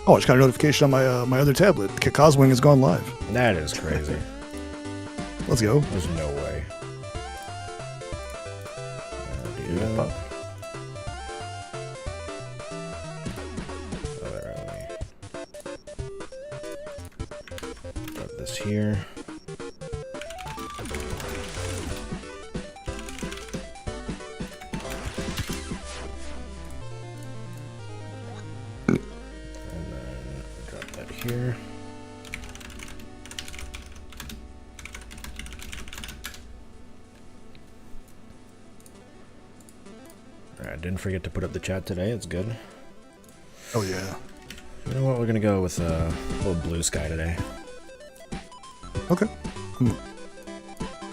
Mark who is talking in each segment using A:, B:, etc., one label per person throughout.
A: Oh, I just got a notification on my my other tablet. Coswing has gone live.
B: That is crazy.
A: Let's go.
B: There's no way.
C: Beautiful.
B: Where are we? Put this here. Here. Alright, didn't forget to put up the chat today, it's good.
A: Oh yeah.
B: You know what, we're gonna go with a little blue sky today.
A: Okay.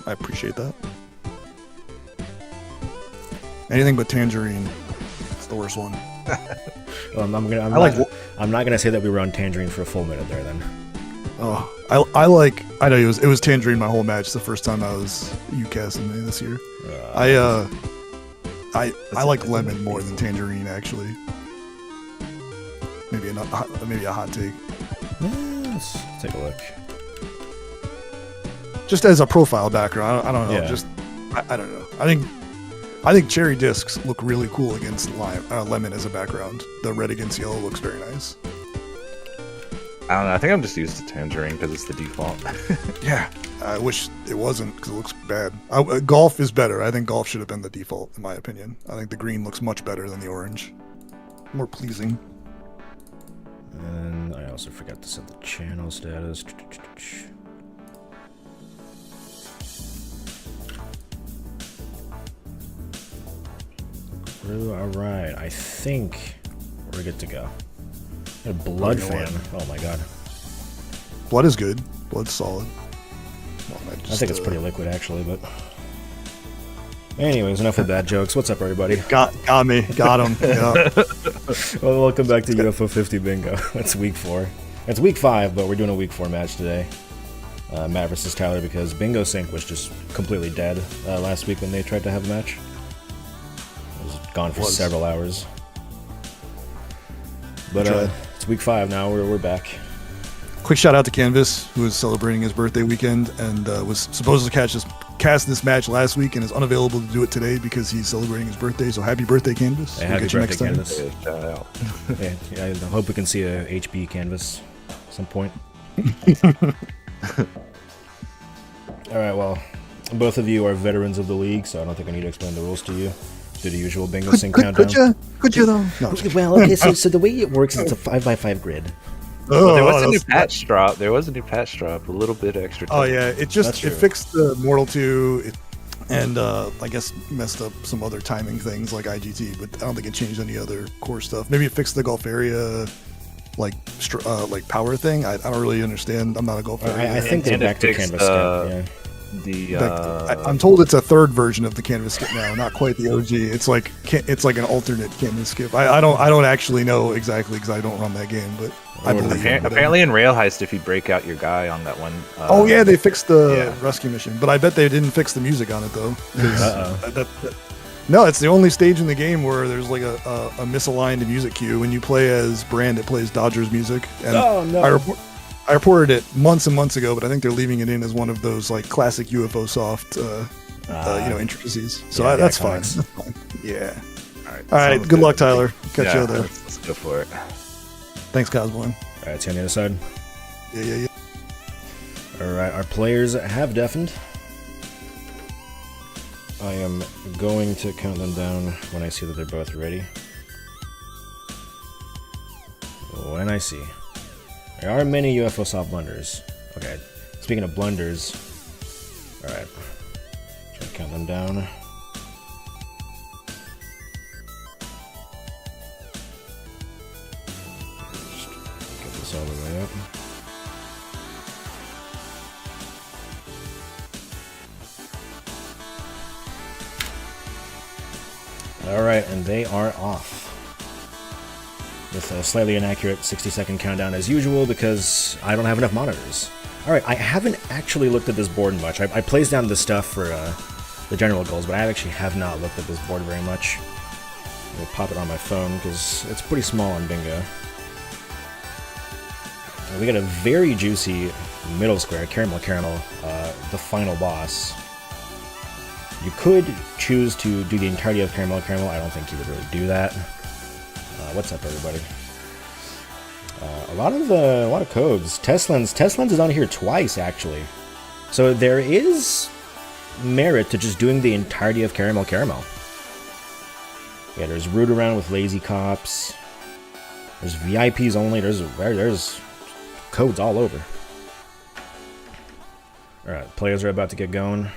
A: I appreciate that. Anything but tangerine. It's the worst one.
B: I'm not gonna say that we were on tangerine for a full minute there then.
A: Oh, I know it was tangerine my whole match the first time I was UCasting me this year. I like lemon more than tangerine actually. Maybe a hot take.
B: Let's take a look.
A: Just as a profile background, I don't know.
B: Yeah.
A: Just I don't know. I think cherry discs look really cool against lemon as a background. The red against yellow looks very nice.
C: I don't know. I think I'm just used to tangerine because it's the default.
A: Yeah, I wish it wasn't because it looks bad. Golf is better. I think golf should have been the default, in my opinion. I think the green looks much better than the orange. More pleasing.
B: And I also forgot to set the channel status. Alright, I think we're good to go. A blood fan. Oh my god.
A: Blood is good. Blood's solid. Well,
B: I think it's pretty liquid actually, but anyways, enough of bad jokes. What's up, everybody?
A: Got me. Got him. Yeah.
B: Well, welcome back to UFO 50 Bingo. It's week 4. It's week 5, but we're doing a week 4 match today. Matt versus Tyler because Bingo Sync was just completely dead last week when they tried to have a match. It was gone for several hours. But it's week 5 now. We're back.
A: Quick shout out to Canvas, who is celebrating his birthday weekend and was supposed to cast this match last week and is unavailable to do it today because he's celebrating his birthday. So happy birthday, Canvas.
B: Hey, happy birthday, Canvas.
C: Shout out.
B: Yeah, I hope we can see a HB Canvas at some point. Alright, well, both of you are veterans of the league, so I don't think I need to explain the rules to you. Do the usual Bingo Sync countdown.
A: Could you though? No.
B: Well, okay, so the way it works is it's a 5x5 grid.
C: Well, there was a new patch drop. There was a new patch drop. A little bit extra time.
A: Oh yeah, it fixed the Mortal 2 and I guess messed up some other timing things like IGT, but I don't think it changed any other core stuff. Maybe it fixed the golf area like power thing. I don't really understand. I'm not a golf area.
B: I think they're back to Canvas skip, yeah.
A: I'm told it's a third version of the Canvas skip now, not quite the OG. It's like an alternate Canvas skip. I don't actually know exactly because I don't run that game, but I believe
C: apparently in Rail Heist, if you break out your guy on that one.
A: Oh yeah, they fixed the rescue mission, but I bet they didn't fix the music on it though. No, it's the only stage in the game where there's like a misaligned music cue. When you play as Brand, it plays Dodgers music. And I reported it months and months ago, but I think they're leaving it in as one of those like classic UFO soft, intricacies. So that's fine. Yeah. All right. Good luck, Tyler. Catch you there.
C: Let's go for it.
A: Thanks, Cosboy.
B: All right, see you on the other side.
A: Yeah.
B: All right, our players have deafened. I am going to count them down when I see that they're both ready. When I see. There are many UFO soft blunders. Okay, speaking of blunders. Alright. Try to count them down. Just get this all the way up. Alright, and they are off. With a slightly inaccurate 60-second countdown as usual because I don't have enough monitors. Alright, I haven't actually looked at this board much. I placed down the stuff for the general goals, but I actually have not looked at this board very much. I'll pop it on my phone because it's pretty small on Bingo. We got a very juicy middle square, Caramel, the final boss. You could choose to do the entirety of Caramel. I don't think you would really do that. What's up, everybody? A lot of codes. Teslens is on here twice, actually. So there is merit to just doing the entirety of Caramel. Yeah, there's Root Around with Lazy Cops. There's VIPs only. There's codes all over. Alright, players are about to get going.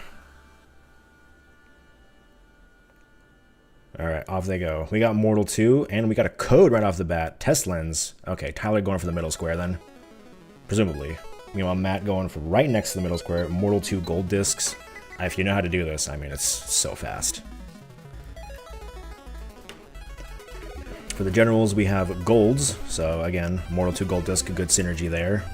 B: Alright, off they go. We got Mortal 2, and we got a code right off the bat. Test Lens. Okay, Tyler going for the middle square then. Presumably. Meanwhile, Matt going for right next to the middle square. Mortal 2 gold discs. If you know how to do this, I mean, it's so fast. For the generals, we have golds. So again, Mortal 2 gold disc, good synergy there.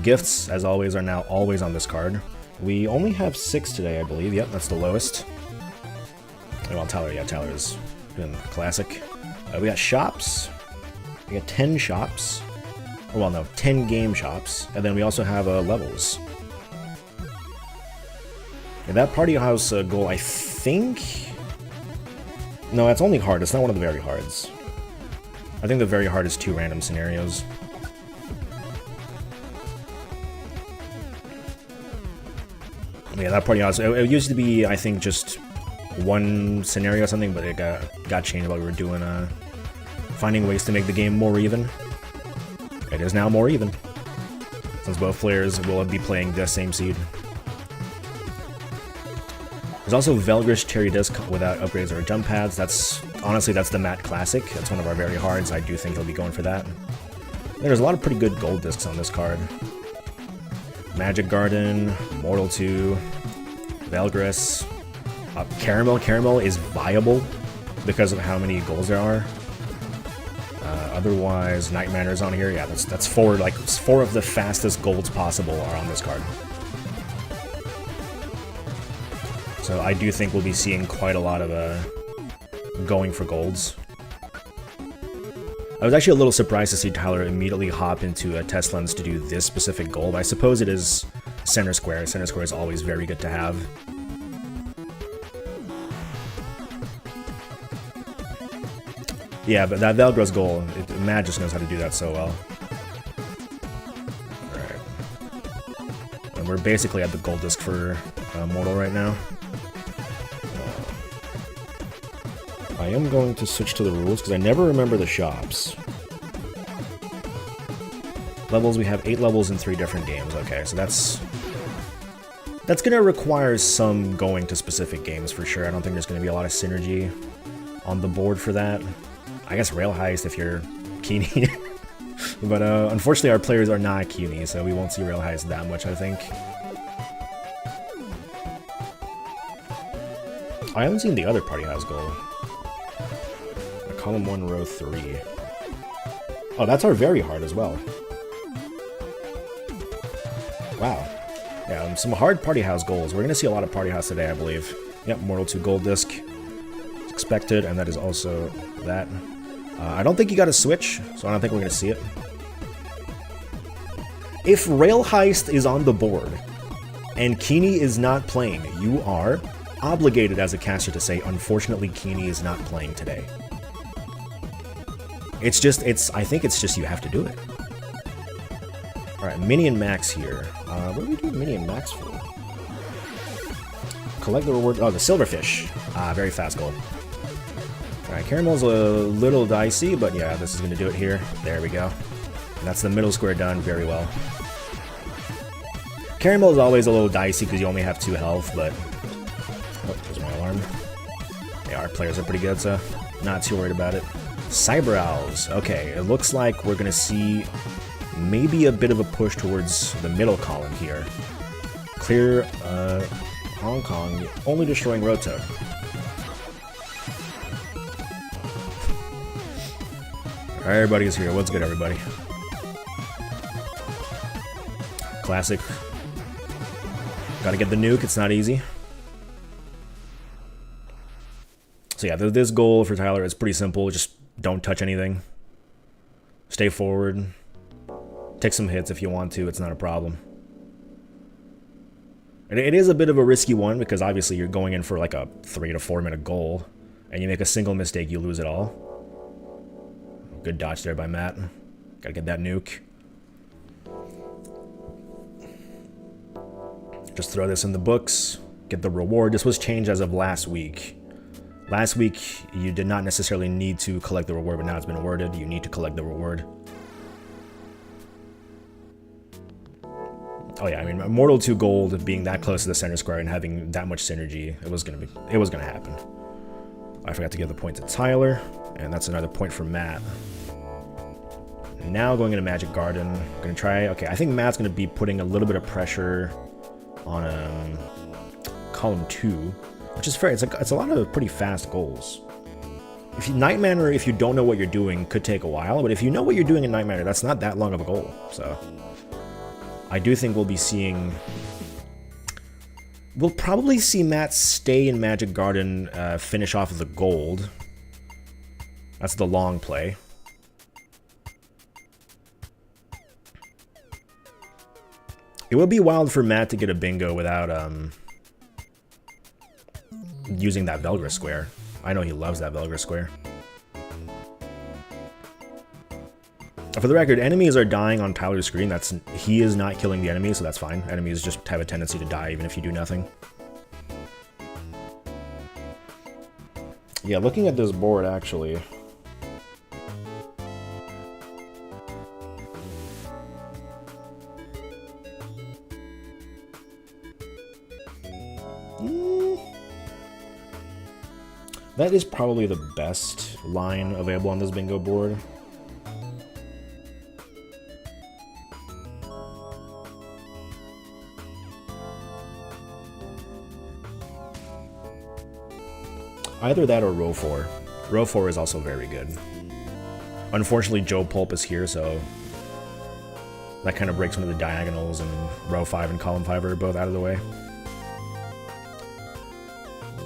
B: Gifts, as always, are now always on this card. We only have 6 today, I believe. Yep, that's the lowest. Well, Tyler's doing the classic. We got shops. We got 10 shops. Well, no, 10 game shops. And then we also have levels. Yeah, that party house goal, I think... No, that's only hard. It's not one of the very hards. I think the very hard is 2 random scenarios. Yeah, that party house, it used to be, I think, just 1 scenario or something, but it got changed while we were doing finding ways to make the game more even. It is now more even, since both players will be playing the same seed. There's also Velgrish Cherry Disc without upgrades or jump pads. Honestly, that's the Matt Classic. That's one of our very hards. I do think he'll be going for that. There's a lot of pretty good gold discs on this card. Magic Garden, Mortal 2, Velgris. Caramel is viable because of how many goals there are. Otherwise, Night Manor's on here. Yeah, that's 4 of the fastest golds possible are on this card. So I do think we'll be seeing quite a lot of going for golds. I was actually a little surprised to see Tyler immediately hop into a test lens to do this specific gold. I suppose it is center square. Center square is always very good to have. Yeah, but that Velgro's goal, Matt just knows how to do that so well. Alright. And we're basically at the gold disc for Mortal right now. I am going to switch to the rules because I never remember the shops. Levels, we have 8 levels in 3 different games. Okay, so that's going to require some going to specific games for sure. I don't think there's going to be a lot of synergy on the board for that. I guess Rail Heist if you're Keeney. But unfortunately our players are not Keeney, so we won't see Rail Heist that much, I think. I haven't seen the other party house goal. Column 1, row 3. Oh, that's our very hard as well. Wow. Yeah, some hard party house goals. We're going to see a lot of party house today, I believe. Yep, Mortal 2 gold disc. It's expected, and that is also that. I don't think you got a switch, so I don't think we're going to see it. If Rail Heist is on the board, and Keeney is not playing, you are obligated as a caster to say, unfortunately, Keeney is not playing today. I think it's just you have to do it. Alright, Mini and Max here. What do we do Mini and Max for? Collect the reward. Oh, the Silverfish. Very fast goal. Alright, Caramel's a little dicey, but yeah, this is going to do it here. There we go. And that's the middle square done very well. Caramel is always a little dicey because you only have 2 health, but... Oh, there's my alarm. Yeah, our players are pretty good, so not too worried about it. Cyber Owls. Okay, it looks like we're going to see maybe a bit of a push towards the middle column here. Clear Hong Kong, only destroying Roto. Alright, everybody's here. What's good, everybody? Classic. Gotta get the nuke, it's not easy. So yeah, this goal for Tyler is pretty simple. Just don't touch anything. Stay forward. Take some hits if you want to. It's not a problem. And it is a bit of a risky one because obviously you're going in for like a 3 to 4 minute goal, and you make a single mistake, you lose it all. Good dodge there by Matt. Gotta get that nuke. Just throw this in the books. Get the reward. This was changed as of last week. Last week, you did not necessarily need to collect the reward, but now it's been awarded. You need to collect the reward. Oh yeah, I mean, Immortal 2 Gold being that close to the center square and having that much synergy, it was gonna happen. I forgot to give the point to Tyler, and that's another point for Matt. Now going into Magic Garden, I'm gonna try. Okay, I think Matt's gonna be putting a little bit of pressure on column 2, which is fair. It's a lot of pretty fast goals. If you Night Manor, if you don't know what you're doing, could take a while, but if you know what you're doing in Night Manor, that's not that long of a goal. So I do think we'll probably see Matt stay in Magic Garden, finish off the gold. That's the long play. It would be wild for Matt to get a bingo without using that Velgris square. I know he loves that Velgris square. For the record, enemies are dying on Tyler's screen. He is not killing the enemies, so that's fine. Enemies just have a tendency to die even if you do nothing. Yeah, looking at this board, actually. That is probably the best line available on this bingo board. Either that or row 4. Row 4 is also very good. Unfortunately, Joe Pulp is here, so that kind of breaks one of the diagonals, and row 5 and column 5 are both out of the way.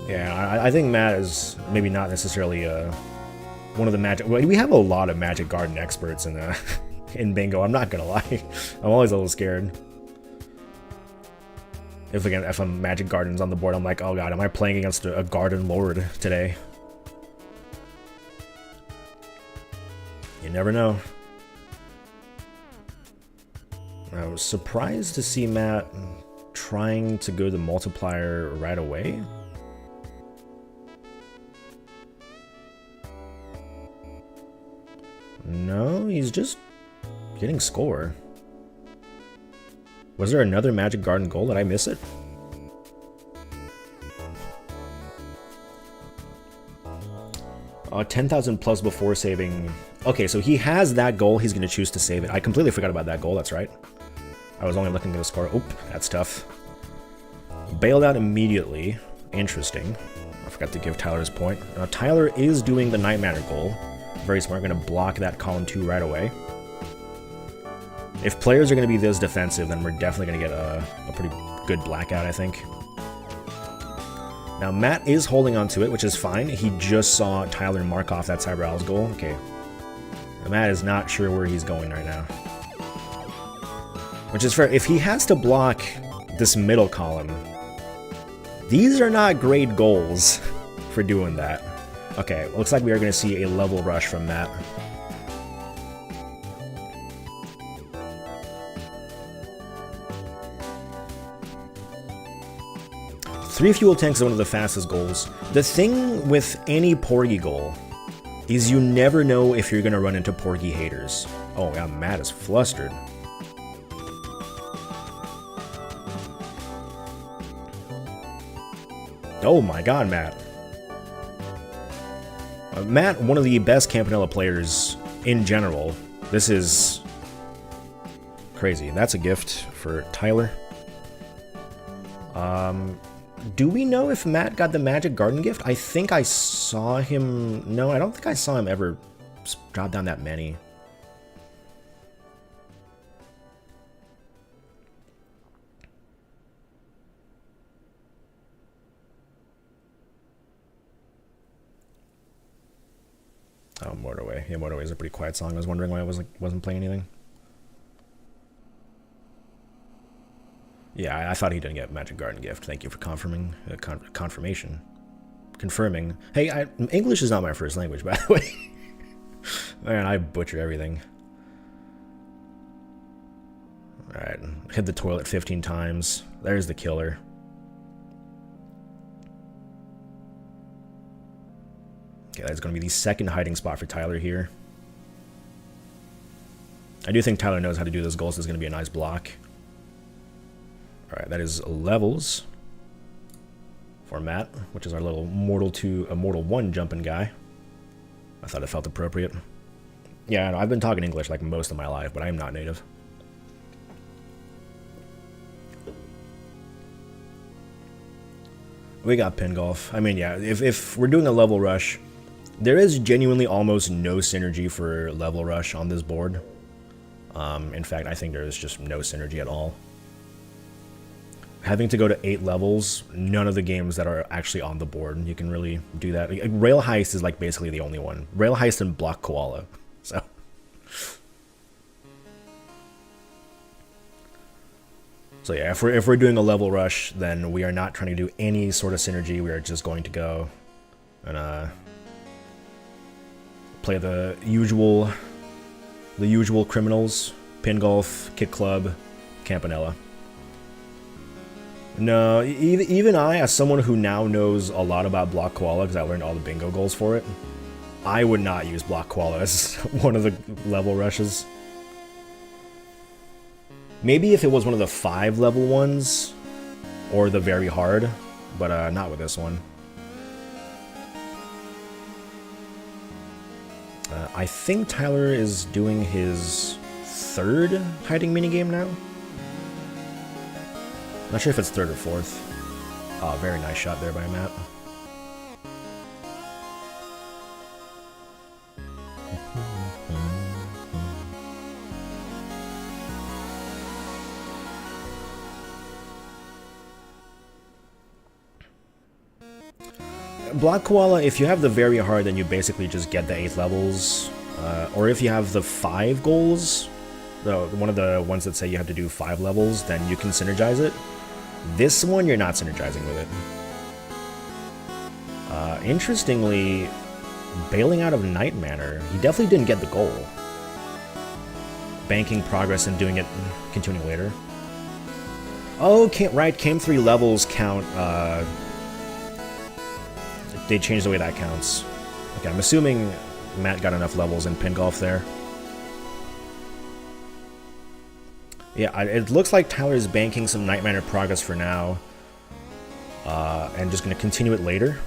B: Yeah, I think Matt is maybe not necessarily one of the Magic... Well, we have a lot of Magic Garden experts in bingo, I'm not gonna lie. I'm always a little scared. If a Magic Garden's on the board, I'm like, oh god, am I playing against a Garden Lord today? You never know. I was surprised to see Matt trying to go the multiplier right away. No, he's just getting score. Was there another Magic Garden goal? Did I miss it? Uh, 10,000 plus before saving. Okay, so he has that goal. He's going to choose to save it. I completely forgot about that goal. That's right. I was only looking at the score. Oop, that's tough. Bailed out immediately. Interesting. I forgot to give Tyler his point. Tyler is doing the Night Manor goal. Very smart. Going to block that column 2 right away. If players are going to be this defensive, then we're definitely going to get a pretty good blackout, I think. Now, Matt is holding on to it, which is fine. He just saw Tyler mark off that Cyber Owl's goal. Okay. Matt is not sure where he's going right now. Which is fair. If he has to block this middle column, these are not great goals for doing that. Okay, looks like we are going to see a level rush from Matt. Three fuel tanks is one of the fastest goals. The thing with any Porgy goal is you never know if you're going to run into Porgy haters. Oh, yeah, Matt is flustered. Oh my god, Matt. Matt, one of the best Campanella players in general. This is crazy. That's a gift for Tyler. Do we know if Matt got the Magic Garden gift? I think I saw him... No, I don't think I saw him ever drop down that many. Oh, Motorway. Yeah, Motorway is a pretty quiet song. I was wondering why I wasn't playing anything. Yeah, I thought he didn't get Magic Garden gift. Thank you for confirming. Confirming. Hey, English is not my first language, by the way. Man, I butcher everything. Alright, hit the toilet 15 times. There's the killer. Okay, that's going to be the second hiding spot for Tyler here. I do think Tyler knows how to do those goals. This is going to be a nice block. Alright, that is levels for Matt, which is our little Mortal 1 jumping guy. I thought it felt appropriate. Yeah, I know, I've been talking English like most of my life, but I am not native. We got pin golf. I mean, yeah, if we're doing a level rush, there is genuinely almost no synergy for level rush on this board. In fact, I think there is just no synergy at all. Having to go to 8 levels, none of the games that are actually on the board, you can really do that. Like, Rail Heist is like basically the only one. Rail Heist and Block Koala. So yeah, if we're doing a level rush, then we are not trying to do any sort of synergy. We are just going to go and play the usual criminals: pin golf, kick club, Campanella. No, even I, as someone who now knows a lot about Block Koala because I learned all the bingo goals for it, I would not use Block Koala as one of the level rushes. Maybe if it was one of the 5 level ones, or the very hard, but not with this one. I think Tyler is doing his 3rd hiding minigame now. Not sure if it's 3rd or 4th. Oh, very nice shot there by Matt. Block Koala, if you have the very hard, then you basically just get the 8 levels. Or if you have the 5 goals, one of the ones that say you have to do 5 levels, then you can synergize it. This one, you're not synergizing with it. Interestingly, bailing out of Night Manor, he definitely didn't get the goal. Banking progress and doing it, continuing later. Oh, right, came 3 levels count, they changed the way that counts. Okay, I'm assuming Matt got enough levels in pin golf there. Yeah, it looks like Tyler is banking some Night Manor progress for now. And just going to continue it later.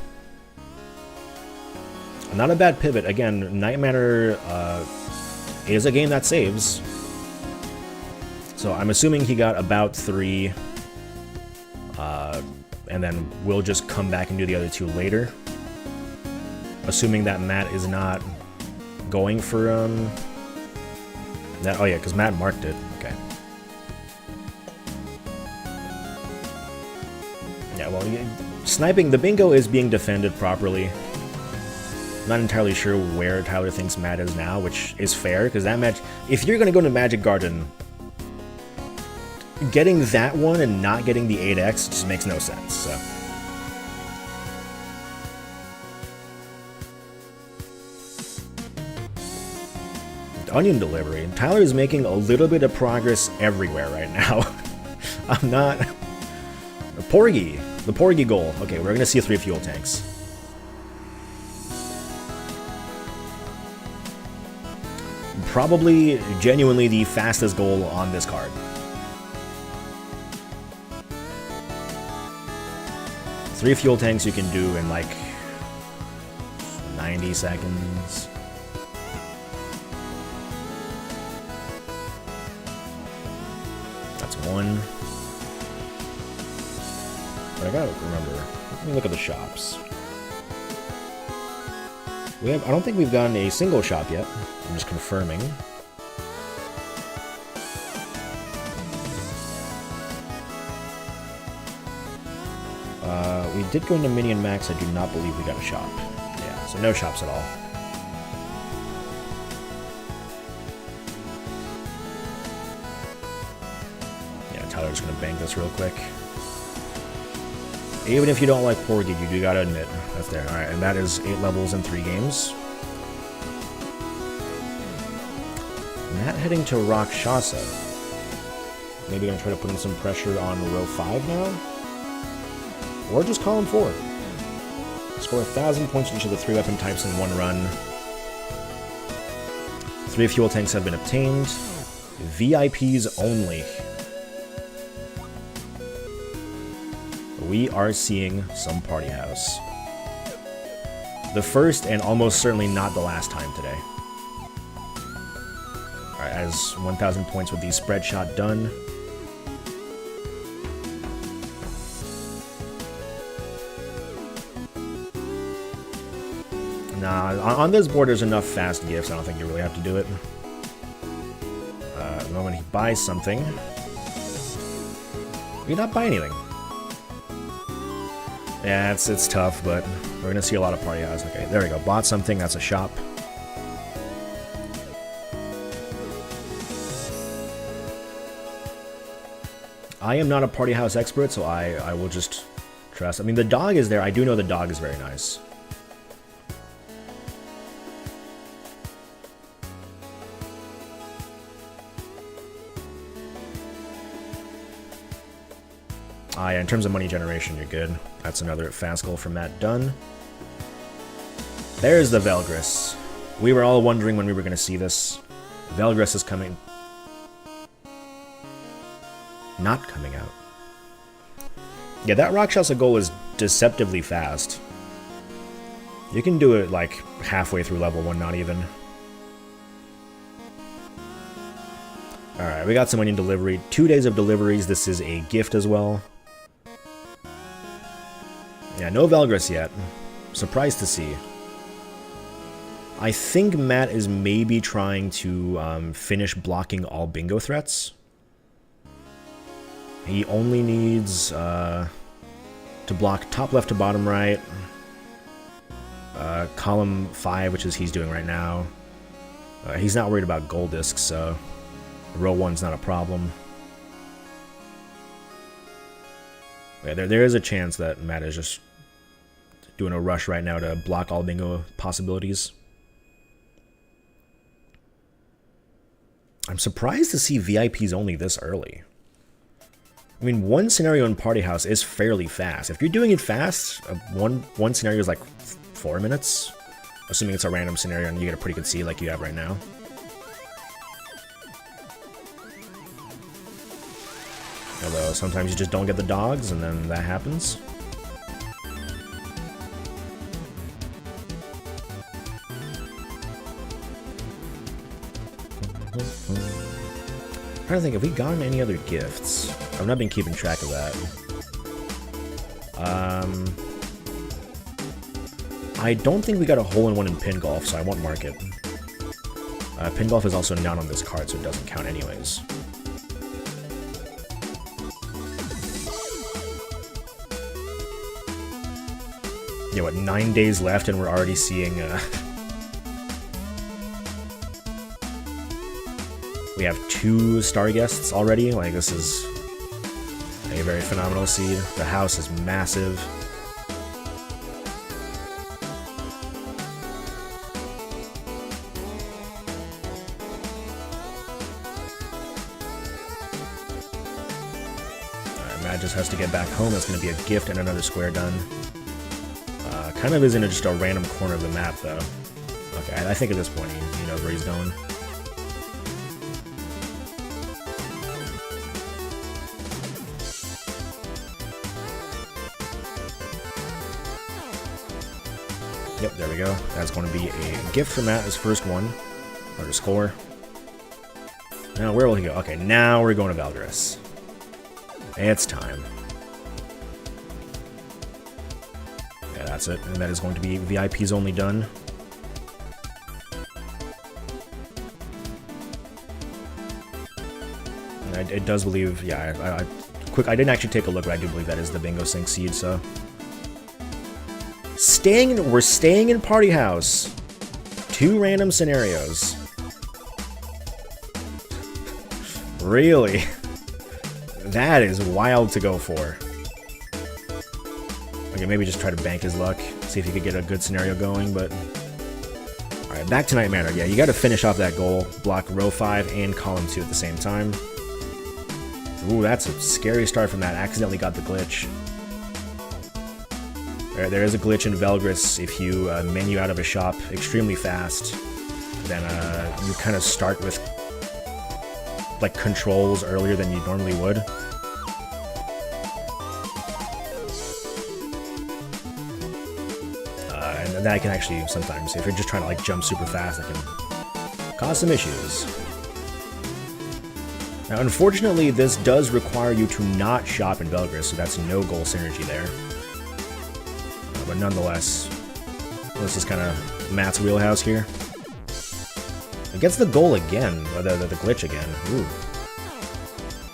B: Not a bad pivot. Again, Night Manor is a game that saves. So I'm assuming he got about 3. And then we'll just come back and do the other 2 later. Assuming that Matt is not going for that. Oh yeah, because Matt marked it. Okay. Yeah, well, sniping, the bingo is being defended properly. Not entirely sure where Tyler thinks Matt is now, which is fair, because that match, if you're going to go to Magic Garden, getting that one and not getting the 8x just makes no sense, so. Onion delivery. Tyler is making a little bit of progress everywhere right now. I'm not... Porgy. The Porgy goal. Okay, we're gonna see 3 fuel tanks. Probably, genuinely, the fastest goal on this card. Three fuel tanks you can do in like 90 seconds. That's 1. But I gotta remember, let me look at the shops. I don't think we've gotten a single shop yet. I'm just confirming. We did go into Mini and Max. I do not believe we got a shop. Yeah, so no shops at all. Yeah, Tyler, just gonna bank this real quick. Even if you don't like Porgy, you do gotta admit that's there. Alright, and that is 8 levels in 3 games. Matt heading to Rakshasa. Maybe gonna try to put in some pressure on row 5 now? Or just column 4. Score 1,000 points in each of the 3 weapon types in 1 run. 3 fuel tanks have been obtained. VIPs only. We are seeing some party house. The first and almost certainly not the last time today. Alright, as 1,000 points with the spread shot done. Nah, on this board there's enough fast gifts, I don't think you really have to do it. The moment he buys something, we cannot buy anything. Yeah, it's tough, but we're gonna see a lot of party house. Okay, there we go. Bought something, that's a shop. I am not a party house expert, so I will just trust. I mean, the dog is there. I do know the dog is very nice. Yeah, in terms of money generation, you're good. That's another fast goal from Matt done. There's the Velgris. We were all wondering when we were going to see this. Velgris is coming. Not coming out. Yeah, that Rakshasa goal is deceptively fast. You can do it like halfway through level 1, not even. Alright, we got some onion delivery. 2 days of deliveries. This is a gift as well. Yeah, no Velgris yet. Surprised to see. I think Matt is maybe trying to finish blocking all bingo threats. He only needs to block top left to bottom right, column 5, which is he's doing right now. He's not worried about gold discs, so row 1's not a problem. Yeah, there is a chance that Matt is just doing a rush right now to block all bingo possibilities. I'm surprised to see VIPs only this early. I mean, one scenario in Party House is fairly fast. If you're doing it fast, one scenario is like 4 minutes, assuming it's a random scenario and you get a pretty good seed like you have right now. Although sometimes you just don't get the dogs, and then that happens. I'm trying to think, have we gotten any other gifts? I've not been keeping track of that. I don't think we got a hole-in-one in Pin Golf, so I won't mark it. Pin Golf is also not on this card, so it doesn't count anyways. Yeah, what, 9 days left and we're already seeing, we have 2 star guests already. Like, this is a very phenomenal seed. The house is massive. Alright, Matt just has to get back home. That's going to be a gift and another square done. Kind of is in just a random corner of the map, though. Okay, I think at this point he knows where he's going. Yep, there we go. That's going to be a gift for Matt, his first one. Or to score. Now, where will he go? Okay, now we're going to Valgaris. It's time. Yeah, that's it. And that is going to be VIPs only done. And it does believe, yeah, I didn't actually take a look, but I do believe that is the Bingo Sync seed, so. We're staying in Party House. 2 random scenarios. Really? That is wild to go for. Okay, maybe just try to bank his luck, see if he could get a good scenario going, but... Alright, back to Night Manor. Yeah, you gotta finish off that goal, block row 5 and column 2 at the same time. Ooh, that's a scary start from that. Accidentally got the glitch. There is a glitch in Velgris. If you menu out of a shop extremely fast, then you kind of start with like controls earlier than you normally would. And that can actually sometimes, if you're just trying to like jump super fast, that can cause some issues. Now, unfortunately, this does require you to not shop in Velgris, so that's no goal synergy there. But nonetheless, this is kind of Matt's wheelhouse here. It gets the goal again, or the glitch again. Ooh.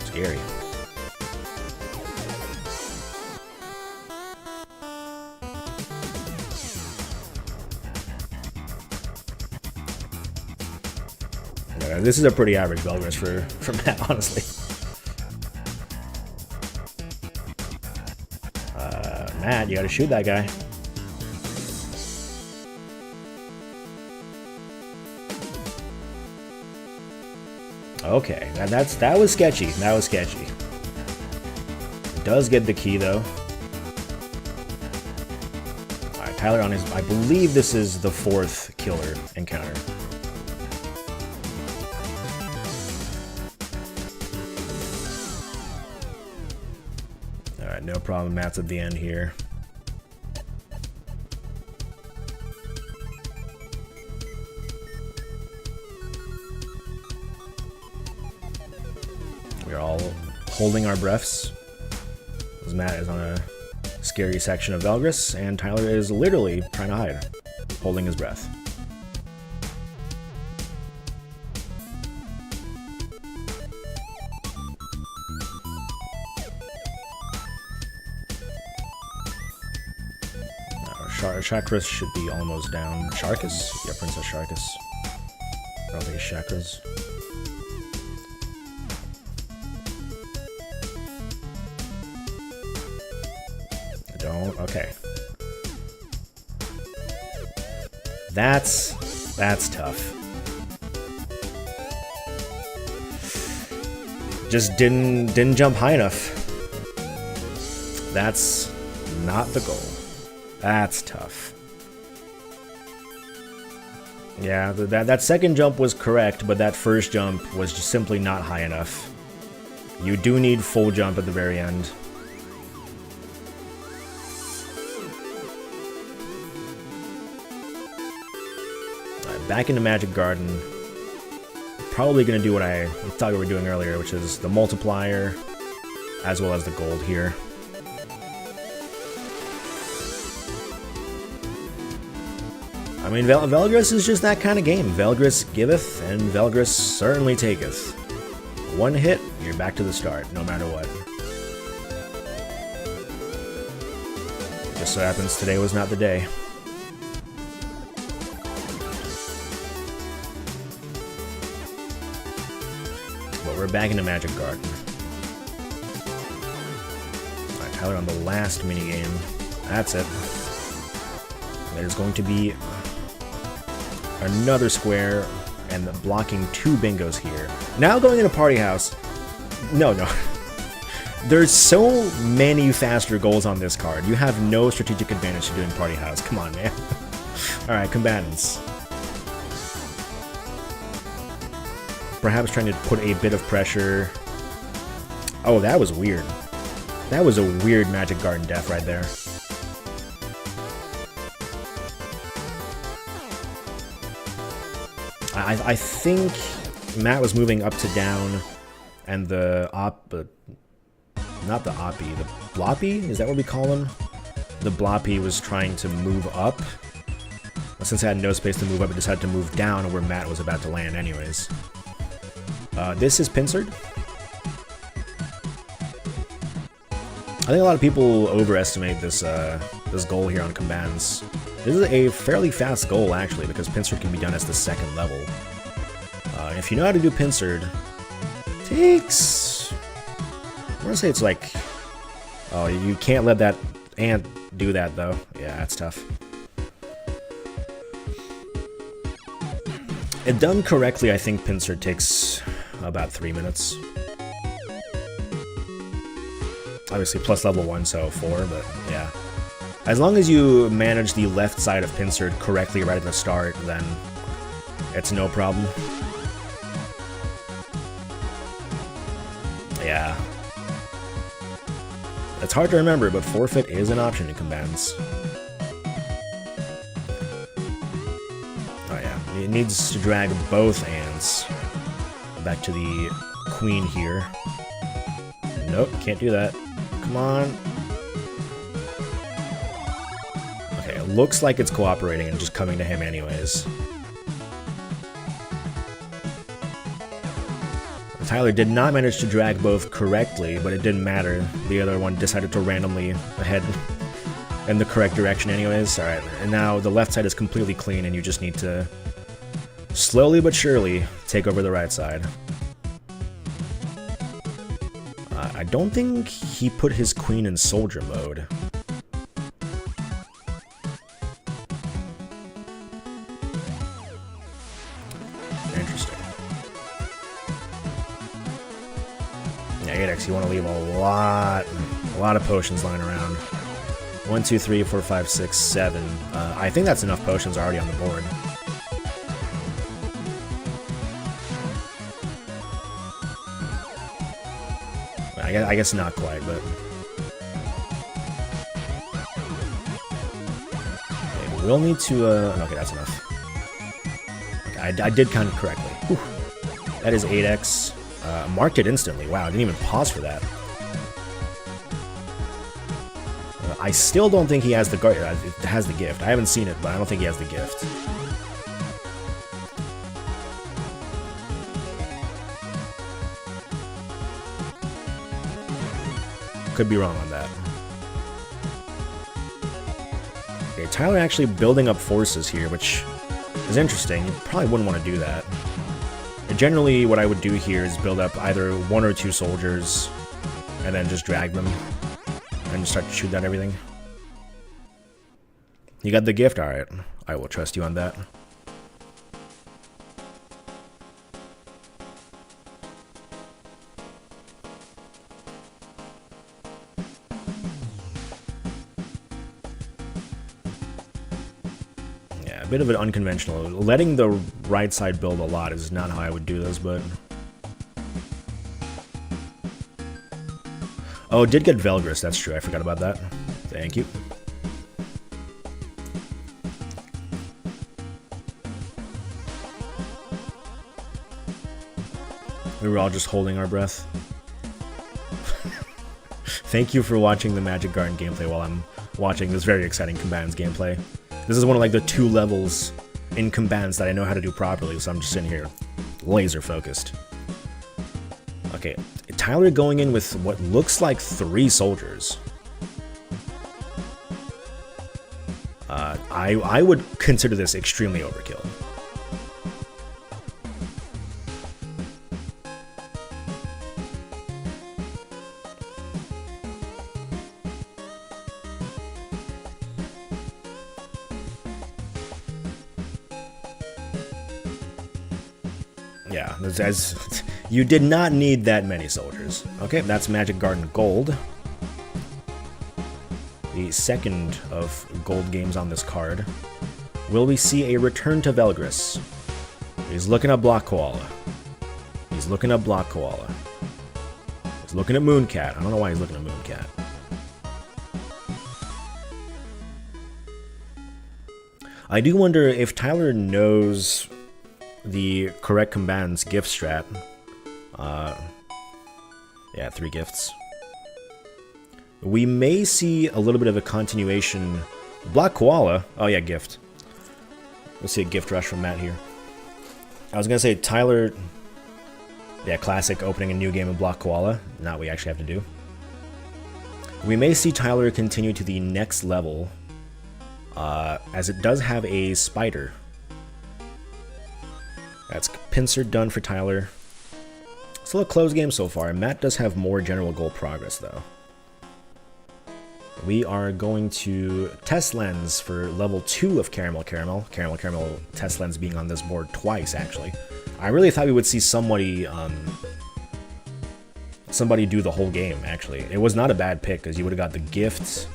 B: Scary. This is a pretty average Velgris for Matt, honestly. Matt, you gotta shoot that guy. Okay, that was sketchy. That was sketchy. It does get the key though. Alright, Tyler on his... I believe this is the 4th killer encounter. Alright, no problem. Matt's at the end here. We're all holding our breaths, as Matt is on a scary section of Velgris, and Tyler is literally trying to hide, holding his breath. Chakras should be almost down. Sharkus? Yeah, Princess Sharkus. I don't think it's Chakras. I don't? Okay. That's tough. Just didn't jump high enough. That's not the goal. That's tough. Yeah, that second jump was correct, but that first jump was just simply not high enough. You do need full jump at the very end. Alright, back into Magic Garden. Probably going to do what I thought we were doing earlier, which is the multiplier, as well as the gold here. I mean, Velgris is just that kind of game. Velgris giveth, and Velgris certainly taketh. One hit, you're back to the start, no matter what. Just so happens today was not the day. But we're back into Magic Garden. Alright, Tyler on the last minigame. That's it. There's going to be another square and blocking 2 bingos here. Now going into Party House. No. There's so many faster goals on this card. You have no strategic advantage to doing Party House. Come on, man. Alright, combatants. Perhaps trying to put a bit of pressure. Oh, that was weird. That was a weird Magic Garden death right there. I think Matt was moving up to down, and the not the Oppie, the Bloppy? Is that what we call him? The Bloppy was trying to move up. But since I had no space to move up, it decided to move down where Matt was about to land anyways. This is pincered. I think a lot of people overestimate this this goal here on combatants. This is a fairly fast goal, actually, because pincered can be done as the 2nd level. If you know how to do pincered, takes I want to say it's like... Oh, you can't let that ant do that, though. Yeah, that's tough. If done correctly, I think pincer takes about 3 minutes. Obviously, plus level 1, so 4, but yeah. As long as you manage the left side of pincer correctly right at the start, then it's no problem. Yeah. It's hard to remember, but forfeit is an option in commands. Oh yeah, it needs to drag both ants back to the queen here. Nope, can't do that. Come on. Okay, it looks like it's cooperating and just coming to him anyways. Tyler did not manage to drag both correctly, but it didn't matter. The other one decided to randomly head in the correct direction anyways. Alright, and now the left side is completely clean and you just need to slowly but surely take over the right side. I don't think he put his queen in soldier mode. Interesting. Yeah, 8x, you want to leave a lot of potions lying around. 1, 2, 3, 4, 5, 6, 7. I think that's enough potions already on the board. I guess not quite, but... Okay, we'll need to, okay, that's enough. Okay, I did count it correctly. Whew. That is 8x. Marked it instantly. Wow, I didn't even pause for that. I still don't think he has the gift. I haven't seen it, but I don't think he has the gift. Could be wrong on that. Okay, Tyler actually building up forces here, which is interesting. You probably wouldn't want to do that. And generally, what I would do here is build up either 1 or 2 soldiers, and then just drag them, and just start to shoot down everything. You got the gift? Alright. I will trust you on that. Bit of an unconventional. Letting the right side build a lot is not how I would do this, but... Oh, it did get Velgris, that's true, I forgot about that. Thank you. We were all just holding our breath. Thank you for watching the Magic Garden gameplay while I'm watching this very exciting Combatants gameplay. This is one of like the 2 levels in Combatants that I know how to do properly, so I'm just sitting here laser focused. Okay, Tyler going in with what looks like 3 soldiers. I would consider this extremely overkill. Yeah, as you did not need that many soldiers. Okay, that's Magic Garden Gold. The second of gold games on this card. Will we see a return to Velgris? He's looking at Block Koala. He's looking at Block Koala. He's looking at Mooncat. I don't know why he's looking at Mooncat. I do wonder if Tyler knows the correct combatant's gift strat. Yeah, 3 gifts. We may see a little bit of a continuation. Block Koala. Oh yeah, gift. Let's see a gift rush from Matt here. I was gonna say Tyler. Yeah, classic opening a new game of Block Koala. Not what we actually have to do. We may see Tyler continue to the next level, as it does have a spider. That's pincer done for Tyler. Still a close game so far. Matt does have more general goal progress, though. We are going to test lens for level 2 of Caramel test lens being on this board twice, actually. I really thought we would see somebody do the whole game, actually. It was not a bad pick, because you would have got the gifts,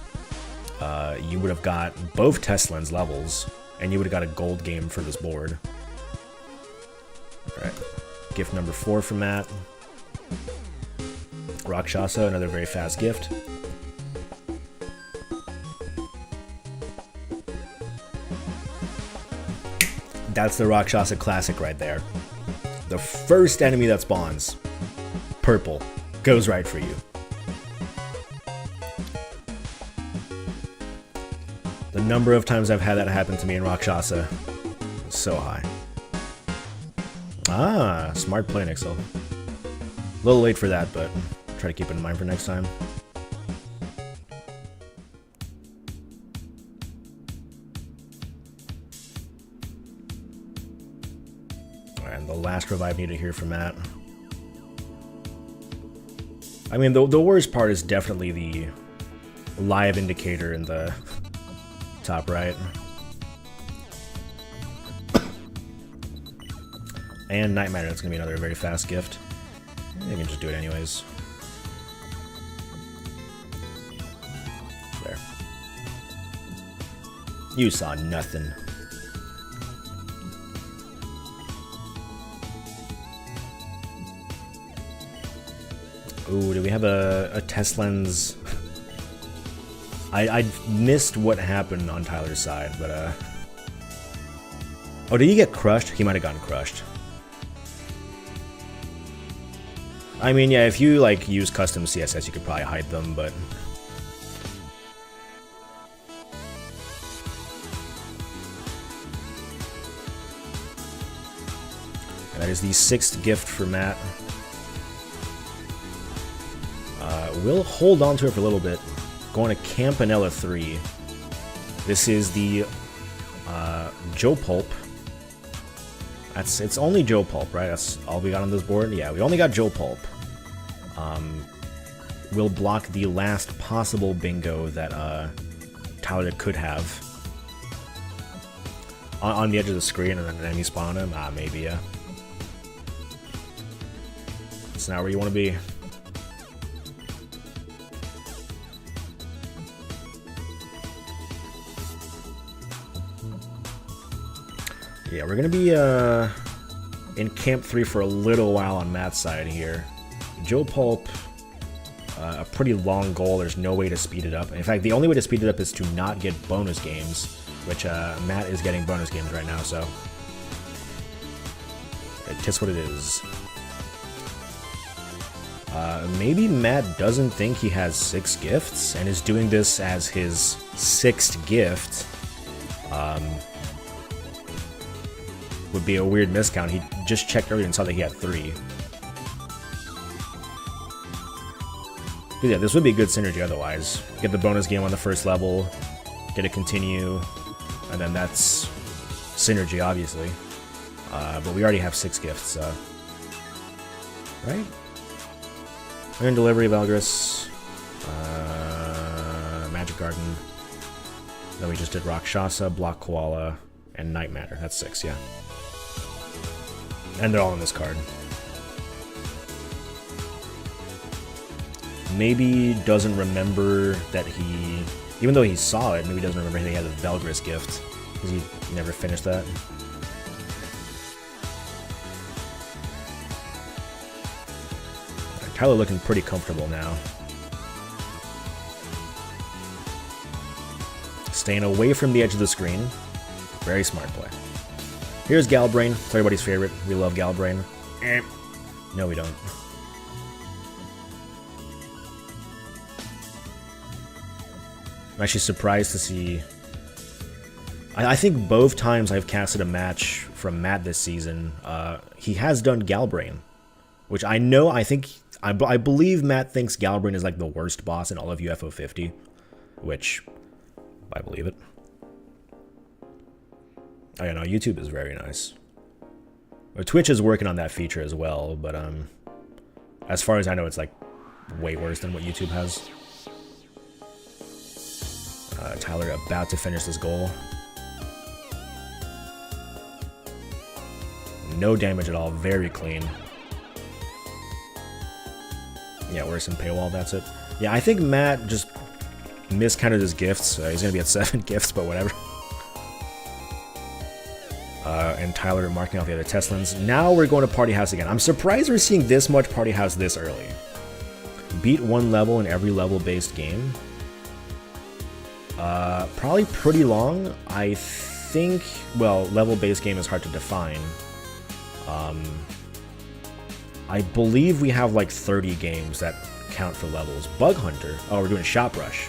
B: you would have got both test lens levels, and you would have got a gold game for this board. Alright, gift number 4 from Matt. Rakshasa, another very fast gift. That's the Rakshasa Classic right there. The first enemy that spawns, purple, goes right for you. The number of times I've had that happen to me in Rakshasa is so high. Ah, smart play, Nixel. A little late for that, but I'll try to keep it in mind for next time. And the last revive needed here from Matt. I mean, the worst part is definitely the live indicator in the top right. And Night Matter, that's going to be another very fast gift. You can just do it anyways. There. You saw nothing. Ooh, do we have a test lens? I missed what happened on Tyler's side, but oh, did he get crushed? He might have gotten crushed. I mean, yeah, if you like use custom CSS, you could probably hide them, but and that is the 6th gift for Matt. We'll hold on to it for a little bit. Going to Campanella 3. This is the Joe Pulp. It's only Joe Pulp, right? That's all we got on this board? Yeah, we only got Joe Pulp. We'll block the last possible bingo that Tyler could have. On the edge of the screen and then an enemy spawn him? Ah, maybe, yeah. It's not where you want to be. Yeah, we're going to be in Camp 3 for a little while on Matt's side here. Joe Pulp, a pretty long goal. There's no way to speed it up. In fact, the only way to speed it up is to not get bonus games, which Matt is getting bonus games right now, so it's just what it is. Maybe Matt doesn't think he has 6 gifts and is doing this as his 6th gift. Would be a weird miscount. He just checked earlier and saw that he had 3. But yeah, this would be good synergy otherwise. Get the bonus game on the first level, get a continue, and then that's synergy, obviously. But we already have 6 gifts, so... Right? Iron Delivery, Valgris, Magic Garden. Then we just did Rakshasa, Block Koala, and Night Matter. That's 6, yeah. And they're all on this card. Maybe doesn't remember that he... Even though he saw it, maybe doesn't remember that he had a Valgris gift. Because he never finished that. Tyler looking pretty comfortable now. Staying away from the edge of the screen. Very smart play. Here's Galbrain. It's everybody's favorite. We love Galbrain. No, we don't. I'm actually surprised to see... I think both times I've casted a match from Matt this season, he has done Galbrain. Which I know, I believe Matt thinks Galbrain is like the worst boss in all of UFO 50. Which, I believe it. Oh yeah, no, YouTube is very nice. Twitch is working on that feature as well, but As far as I know, it's like way worse than what YouTube has. Tyler about to finish this goal. No damage at all, very clean. Yeah, worse than paywall, that's it. Yeah, I think Matt just miscounted his gifts. He's gonna be at 7 gifts, but whatever. And Tyler marking off the other Teslans. Now we're going to Party House again. I'm surprised we're seeing this much Party House this early. Beat 1 level in every level-based game. Probably pretty long. I think, well, level-based game is hard to define. I believe we have like 30 games that count for levels. Bug Hunter. Oh, we're doing Shop Rush.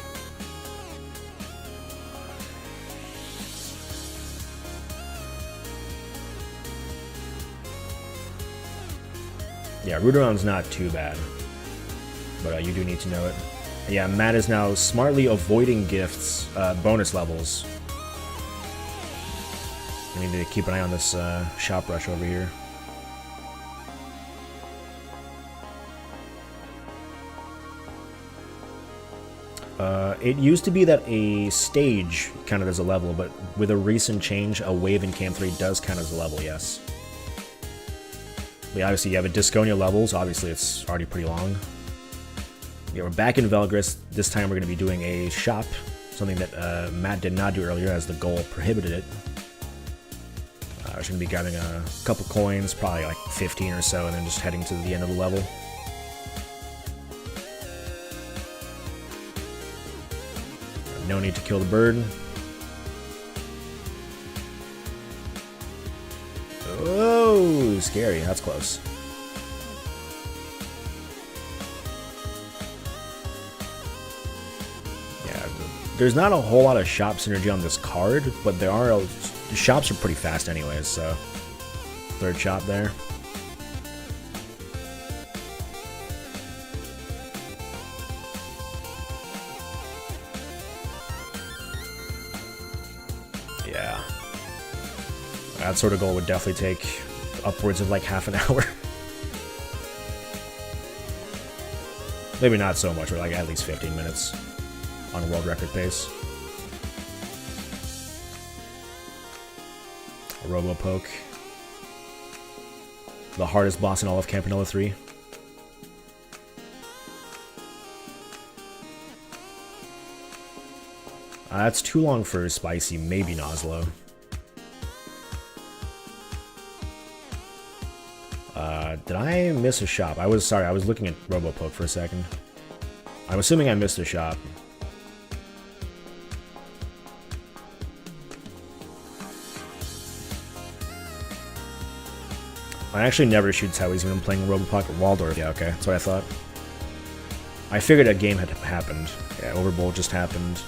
B: Yeah, root around's not too bad, but you do need to know it. Yeah, Matt is now smartly avoiding gifts, bonus levels. I need to keep an eye on this Shop Rush over here. It used to be that a stage counted as a level, but with a recent change, a wave in Cam 3 does count as a level, yes. But obviously, you have a Disconia levels. Obviously, it's already pretty long. Yeah, we're back in Velgris. This time, we're going to be doing a shop, something that Matt did not do earlier, as the goal prohibited it. We're going to be grabbing a couple coins, probably like 15 or so, and then just heading to the end of the level. No need to kill the bird. Oh, scary. That's close. Yeah, there's not a whole lot of shop synergy on this card, but there are. The shops are pretty fast anyways, so. Third shop there. Yeah. That sort of goal would definitely take upwards of like half an hour. Maybe not so much, but like at least 15 minutes on world record pace. A Robo-Poke. The hardest boss in all of Campanella 3. That's too long for Spicy, maybe Noslo. Did I miss a shop? I was looking at Robo-Poke for a second. I'm assuming I missed a shop. I actually never shoot Towies when I'm playing Robo-Poke or Waldorf. Yeah, okay, that's what I thought. I figured a game had happened. Yeah, Overbowl just happened.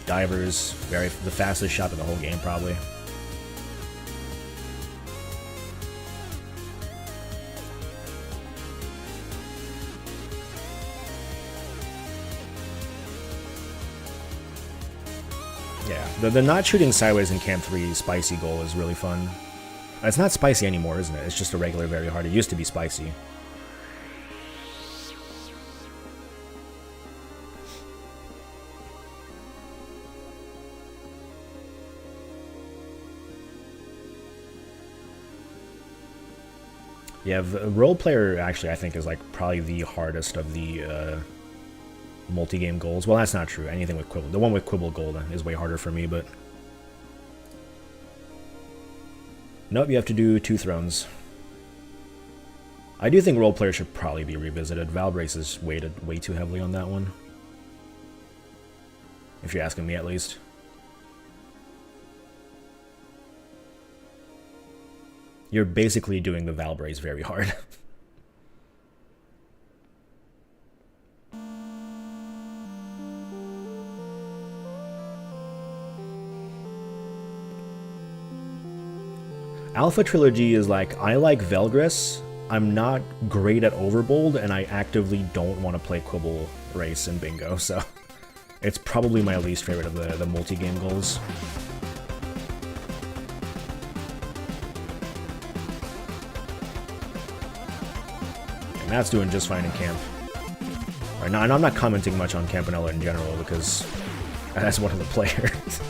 B: Divers, the fastest shot in the whole game, probably. Yeah, the not shooting sideways in Cam 3 spicy goal is really fun. It's not spicy anymore, isn't it? It's just a regular very hard. It used to be spicy. Yeah, the role player actually I think is like probably the hardest of the multi-game goals. Well, that's not true. Anything with Quibble. The one with Quibble gold is way harder for me, but... Nope, you have to do 2 thrones. I do think role player should probably be revisited. Valbrace is weighted way too heavily on that one. If you're asking me, at least. You're basically doing the Valbrace very hard. Alpha Trilogy is like, I like Velgris, I'm not great at Overbold, and I actively don't want to play Quibble Race and Bingo, so it's probably my least favorite of the multi-game goals. Matt's doing just fine in camp. Right now, and I'm not commenting much on Campanella in general because that's one of the players.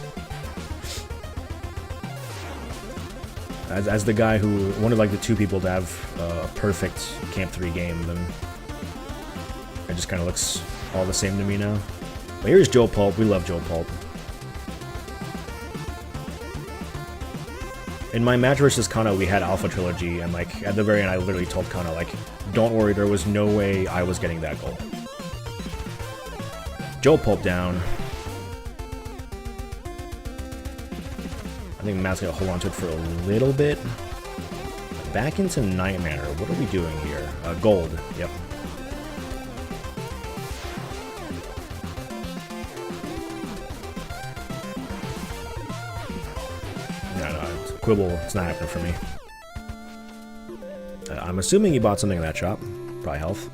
B: As the guy who, one of like the 2 people to have a perfect Camp 3 game, then it just kind of looks all the same to me now. But here's Joe Pulp. We love Joe Pulp. In my match versus Kano, we had Alpha Trilogy, and like at the very end, I literally told Kano, like, don't worry, there was no way I was getting that goal. Joe Pulp down. I think Matt's gonna hold on to it for a little bit. Back into Nightmare. What are we doing here? Gold. Yep. No, Quibble. It's not happening for me. I'm assuming he bought something in that shop. Probably health.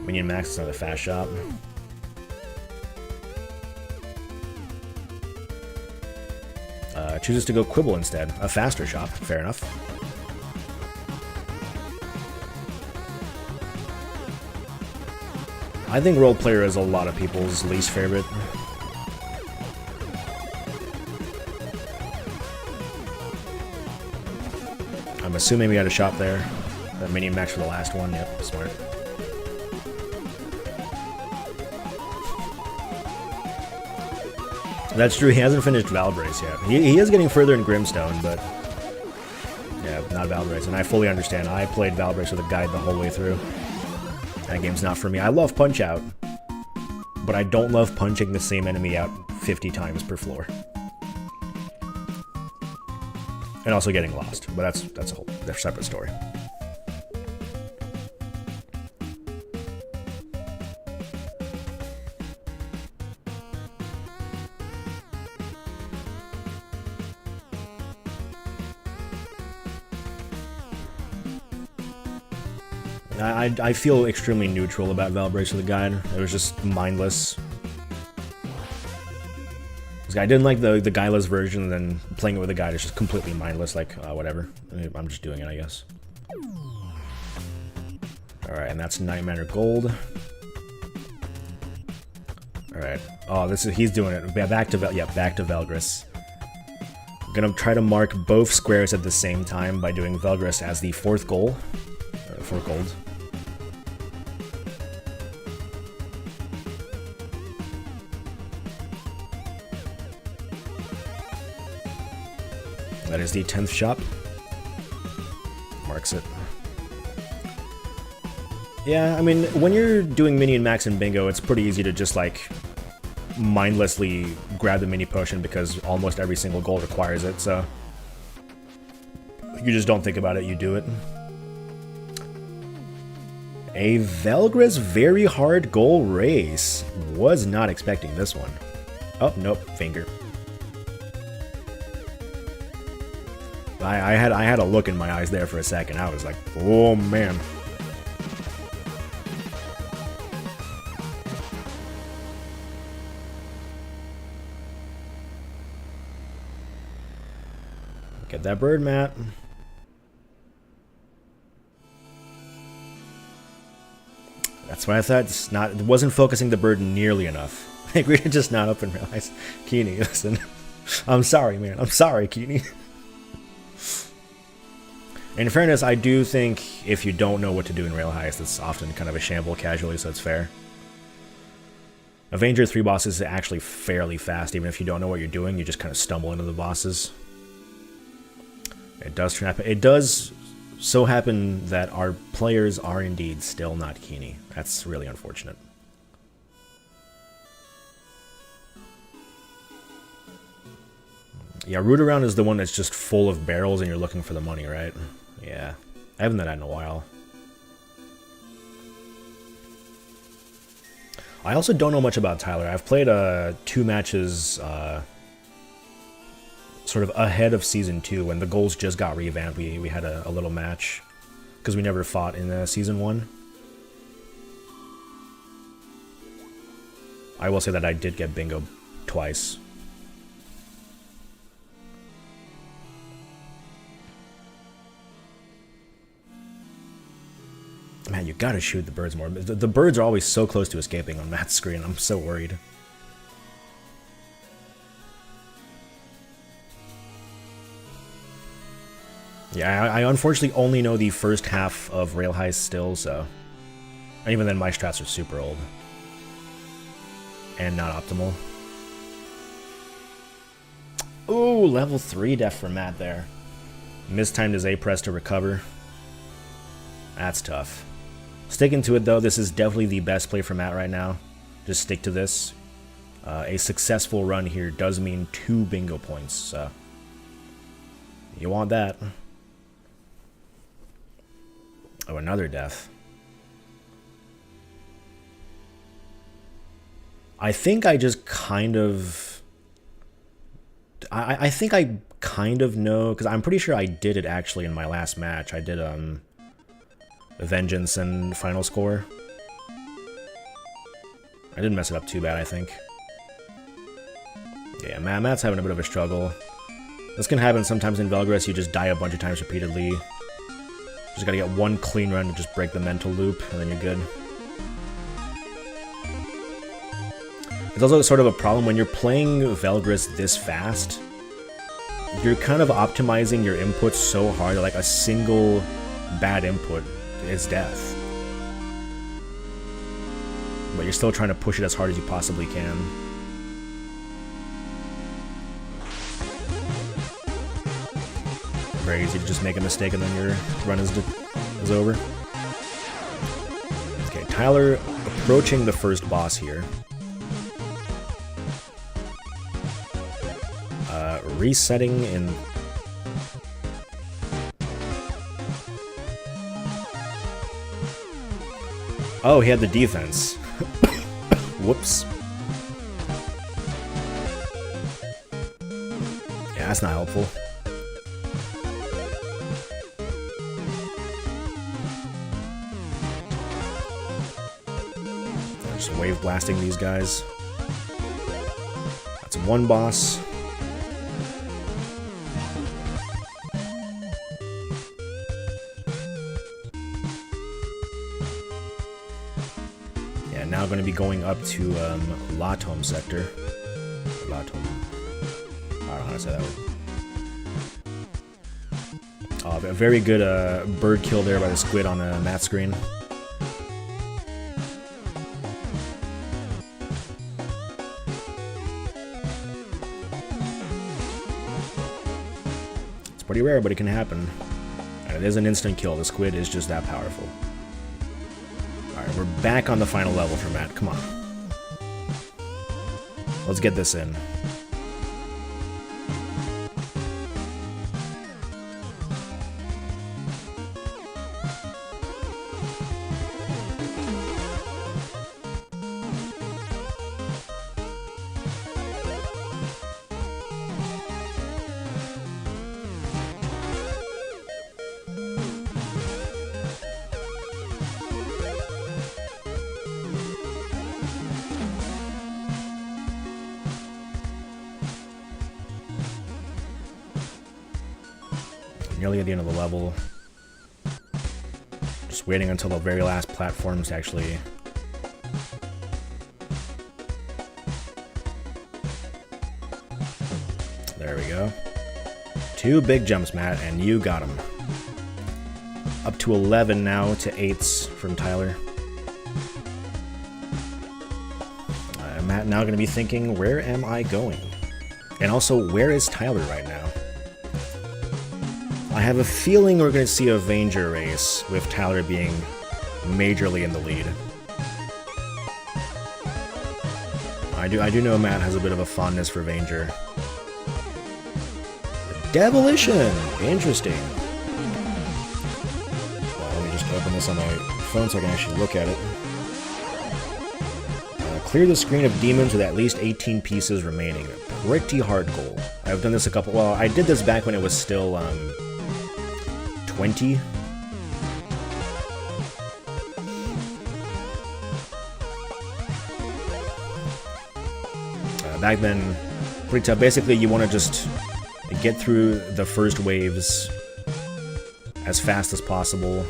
B: Minion Max is another fast shop. Chooses to go Quibble instead. A faster shop. Fair enough. I think Role Player is a lot of people's least favorite. I'm assuming we had a shop there. That Minion Max for the last one. Yep, smart. That's true, he hasn't finished Valbrace yet. He is getting further in Grimstone, but yeah, not Valbrace. And I fully understand. I played Valbrace with a guide the whole way through. That game's not for me. I love Punch-Out, but I don't love punching the same enemy out 50 times per floor. And also getting lost, but that's a whole separate story. I feel extremely neutral about Valbrace with the guide. It was just mindless. I didn't like the guileless version, and then playing it with the guide is just completely mindless, like, whatever. I'm just doing it, I guess. Alright, and that's Nightmare Gold. Alright. Oh, he's doing it. Back to Velgris. I'm gonna try to mark both squares at the same time by doing Velgris as the 4th goal. 4 gold. That is the 10th shop. Marks it. Yeah, I mean, when you're doing Minion Max and Bingo, it's pretty easy to just, like, mindlessly grab the mini potion because almost every single goal requires it, so you just don't think about it, you do it. A Velgris very hard goal race. Was not expecting this one. Oh, nope, finger. I had a look in my eyes there for a second. I was like, oh man. Get that bird, Matt. That's why I thought it wasn't focusing the bird nearly enough. Like, we were just not up and realized. Keeney, listen. I'm sorry, man. I'm sorry, Keeney. In fairness, I do think if you don't know what to do in Rail Heist, it's often kind of a shamble casually, so it's fair. Avenger 3 bosses is actually fairly fast, even if you don't know what you're doing, you just kind of stumble into the bosses. It does so happen that our players are indeed still not Keeney. That's really unfortunate. Yeah, Root Around is the one that's just full of barrels and you're looking for the money, right? Yeah, I haven't done that in a while. I also don't know much about Tyler. I've played 2 matches sort of ahead of Season 2 when the goals just got revamped. We had a little match because we never fought in Season 1. I will say that I did get bingo twice. Man, you gotta shoot the birds more. The birds are always so close to escaping on Matt's screen. I'm so worried. Yeah, I unfortunately only know the first half of Rail Heist still, so... And even then, my strats are super old. And not optimal. Ooh, level 3 death for Matt there. Mistimed his A-press to recover. That's tough. Sticking to it, though, this is definitely the best play for Matt right now. Just stick to this. A successful run here does mean 2 bingo points, so... You want that. Oh, another death. I think I just kind of... I think I kind of know, because I'm pretty sure I did it actually in my last match. I did, Vengeance and Final Score. I didn't mess it up too bad, I think. Yeah, Matt's having a bit of a struggle. This can happen sometimes in Velgress. You just die a bunch of times repeatedly. Just gotta get one clean run to just break the mental loop, and then you're good. It's also sort of a problem when you're playing Velgress this fast. You're kind of optimizing your inputs so hard that like a single bad input is death. But you're still trying to push it as hard as you possibly can. Very easy to just make a mistake and then your run is over. Okay, Tyler approaching the first boss here. Resetting in... Oh, he had the defense. Whoops. Yeah, that's not helpful. Just wave blasting these guys. That's one boss. Now going to be going up to Latom sector. Latom. I don't know how to say that word. Oh, a very good bird kill there by the squid on Matt's screen. It's pretty rare, but it can happen. And it is an instant kill. The squid is just that powerful. We're back on the final level for Matt. Come on. Let's get this in. Nearly at the end of the level. Just waiting until the very last platforms to actually... There we go. 2 big jumps, Matt, and you got them. Up to 11 now to 8s from Tyler. Matt now going to be thinking, where am I going? And also, where is Tyler right now? I have a feeling we're going to see a Vanger race, with Tyler being majorly in the lead. I do know Matt has a bit of a fondness for Vanger. Devilition! Interesting. Well, let me just open this on my phone so I can actually look at it. Clear the screen of demons with at least 18 pieces remaining. Pretty hard goal. I've done this a couple... Well, I did this back when it was still, 20. Back then, pretty tough. Basically, you want to just get through the first waves as fast as possible.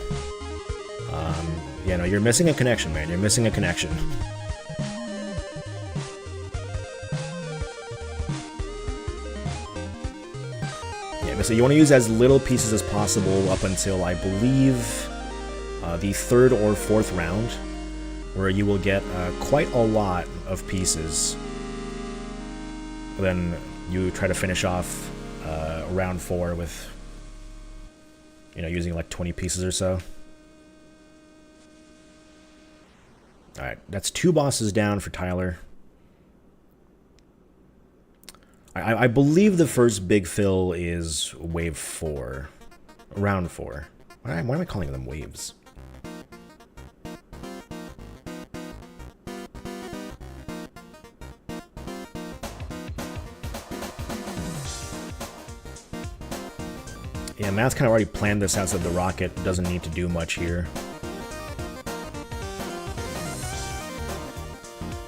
B: Yeah, no, you're missing a connection, man. You're missing a connection. Yeah, so you want to use as little pieces as possible up until, I believe, the 3rd or 4th round, where you will get quite a lot of pieces. Then you try to finish off round 4 with, you know, using like 20 pieces or so. Alright, that's 2 bosses down for Tyler. I believe the first big fill is wave 4. Round 4. Why am I calling them waves? Yeah, Matt's kind of already planned this out so the rocket doesn't need to do much here.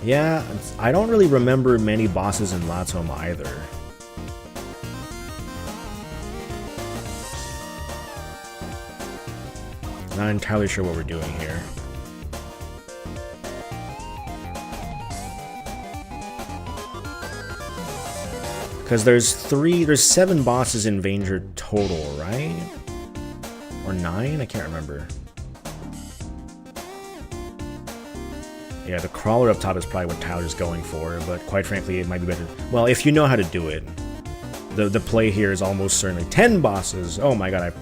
B: Yeah, I don't really remember many bosses in Latom either. Not entirely sure what we're doing here. Because there's 7 bosses in Vanger total, right? Or 9? I can't remember. Yeah, the crawler up top is probably what Tyler's going for, but quite frankly, it might be better. Well, if you know how to do it, the play here is almost certainly 10 bosses. Oh my god,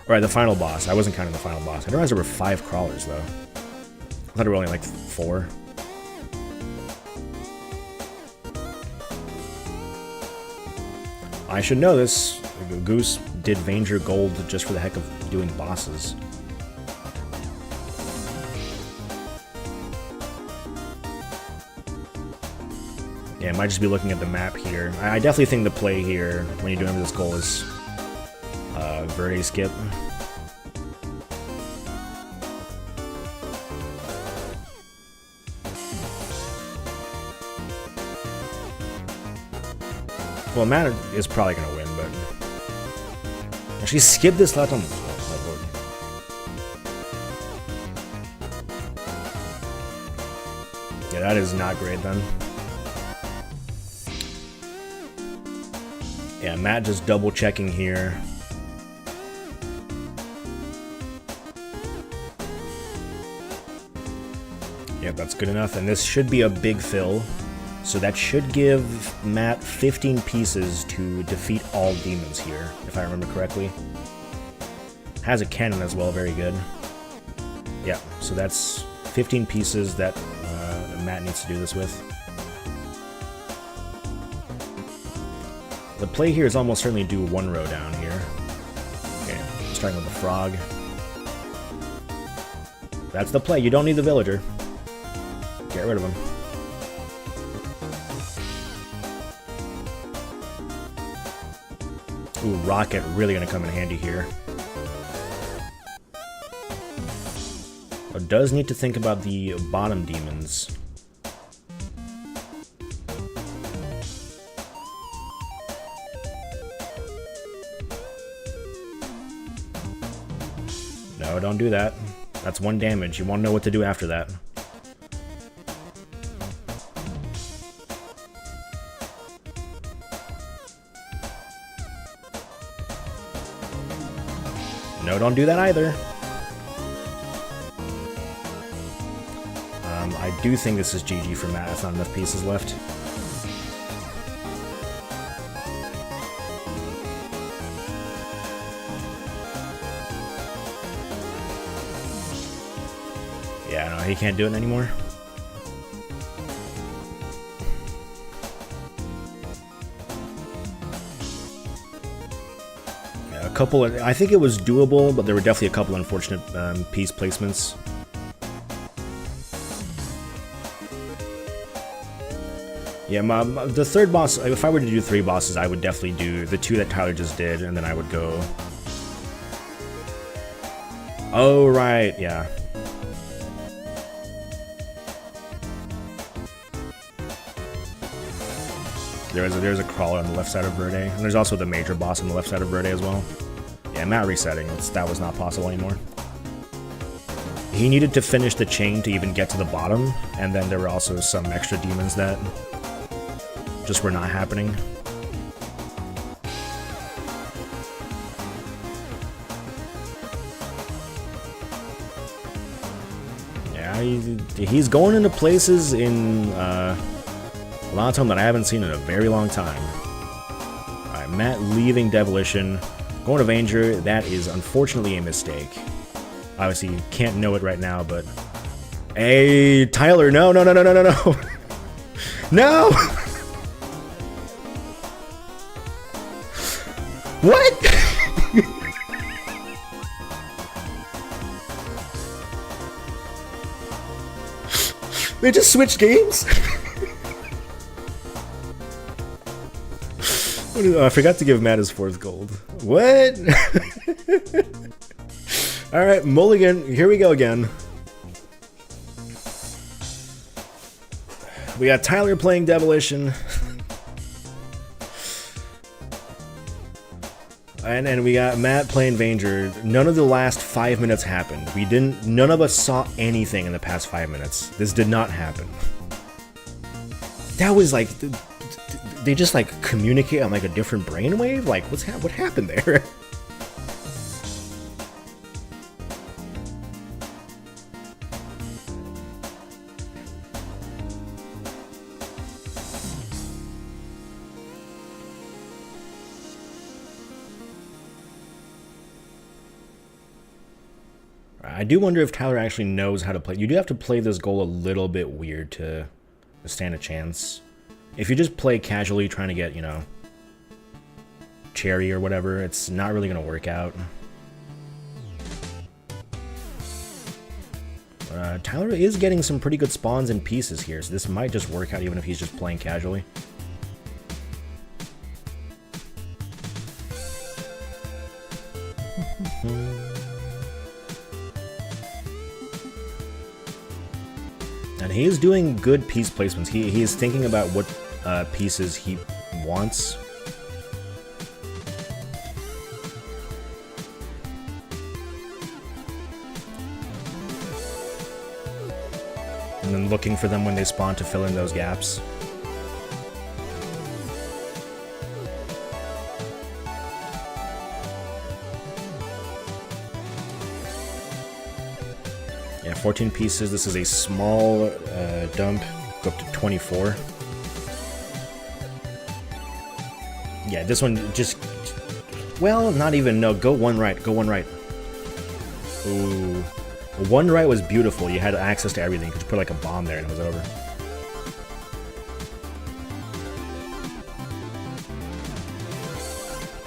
B: Alright, the final boss. I wasn't counting the final boss. I didn't realize there were 5 crawlers, though. I thought there were only like 4. I should know this. Goose did Vanger Gold just for the heck of doing bosses. Yeah, I might just be looking at the map here. I definitely think the play here, when you're doing this goal, is Verde skip. Well, Matt is probably going to win, but... Actually, skip this last one. Yeah, that is not great then. Yeah, Matt just double checking here. Yep, that's good enough. And this should be a big fill. So that should give Matt 15 pieces to defeat all demons here, if I remember correctly. Has a cannon as well, very good. Yeah, so that's 15 pieces that Matt needs to do this with. The play here is almost certainly do 1 row down here. Okay, starting with the frog. That's the play. You don't need the villager. Get rid of him. Ooh, rocket really gonna come in handy here. It does need to think about the bottom demons. No, don't do that. That's 1 damage. You won't know what to do after that. No, don't do that either. I do think this is GG for Matt. That's not enough pieces left. Yeah, no, he can't do it anymore. Yeah, a couple of, I think it was doable, but there were definitely a couple unfortunate piece placements. Yeah, the third boss, if I were to do 3 bosses, I would definitely do the 2 that Tyler just did, and then I would go... Oh, right, yeah. There's a crawler on the left side of Verde, and there's also the major boss on the left side of Verde as well. Yeah, Matt resetting, that was not possible anymore. He needed to finish the chain to even get to the bottom, and then there were also some extra demons that just were not happening. Yeah, he's going into places in a lot of time that I haven't seen in a very long time. Alright, Matt leaving Demolition, going to Vanger. That is unfortunately a mistake. Obviously, you can't know it right now, but... Hey, Tyler, no, no, no, no, no, no, no! No! What? They just switched games? I forgot to give Matt his 4th gold. What? Alright, Mulligan, here we go again. We got Tyler playing Demolition. And we got Matt playing Vanger. None of the last 5 minutes happened. None of us saw anything in the past 5 minutes. This did not happen. That was like, they just like communicate on like a different brainwave? Like, what happened there? I do wonder if Tyler actually knows how to play. You do have to play this goal a little bit weird to stand a chance. If you just play casually trying to get, you know, cherry or whatever, it's not really going to work out. Tyler is getting some pretty good spawns and pieces here, so this might just work out even if he's just playing casually. And he is doing good piece placements. He is thinking about what pieces he wants. And then looking for them when they spawn to fill in those gaps. Yeah, 14 pieces. This is a small dump. Go up to 24. Yeah, this one just... Well, not even. No, go one right. Go one right. Ooh. One right was beautiful. You had access to everything. You could just put like a bomb there and it was over.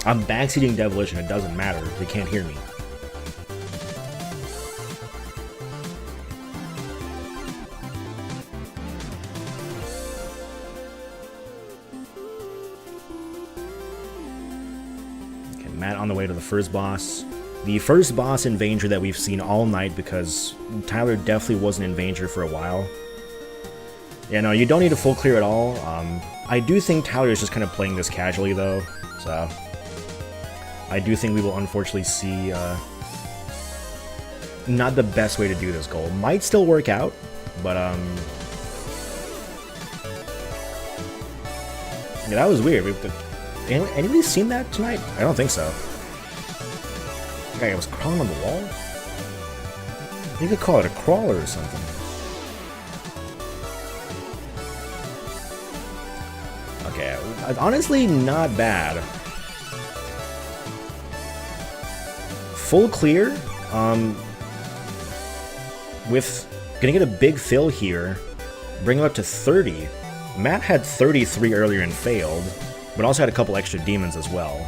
B: I'm backseating Demolition. It doesn't matter. They can't hear me. Matt on the way to the first boss. The first boss in Vanger that we've seen all night because Tyler definitely wasn't in Vanger for a while. Yeah, no, you don't need a full clear at all. I do think Tyler is just kind of playing this casually though, so... I do think we will unfortunately see not the best way to do this goal. Might still work out, but yeah, that was weird. Anybody seen that tonight? I don't think so. The guy was crawling on the wall? You could call it a crawler or something. Okay, honestly, not bad. Full clear, with gonna get a big fill here, bring him up to 30. Matt had 33 earlier and failed, but also had a couple extra demons as well.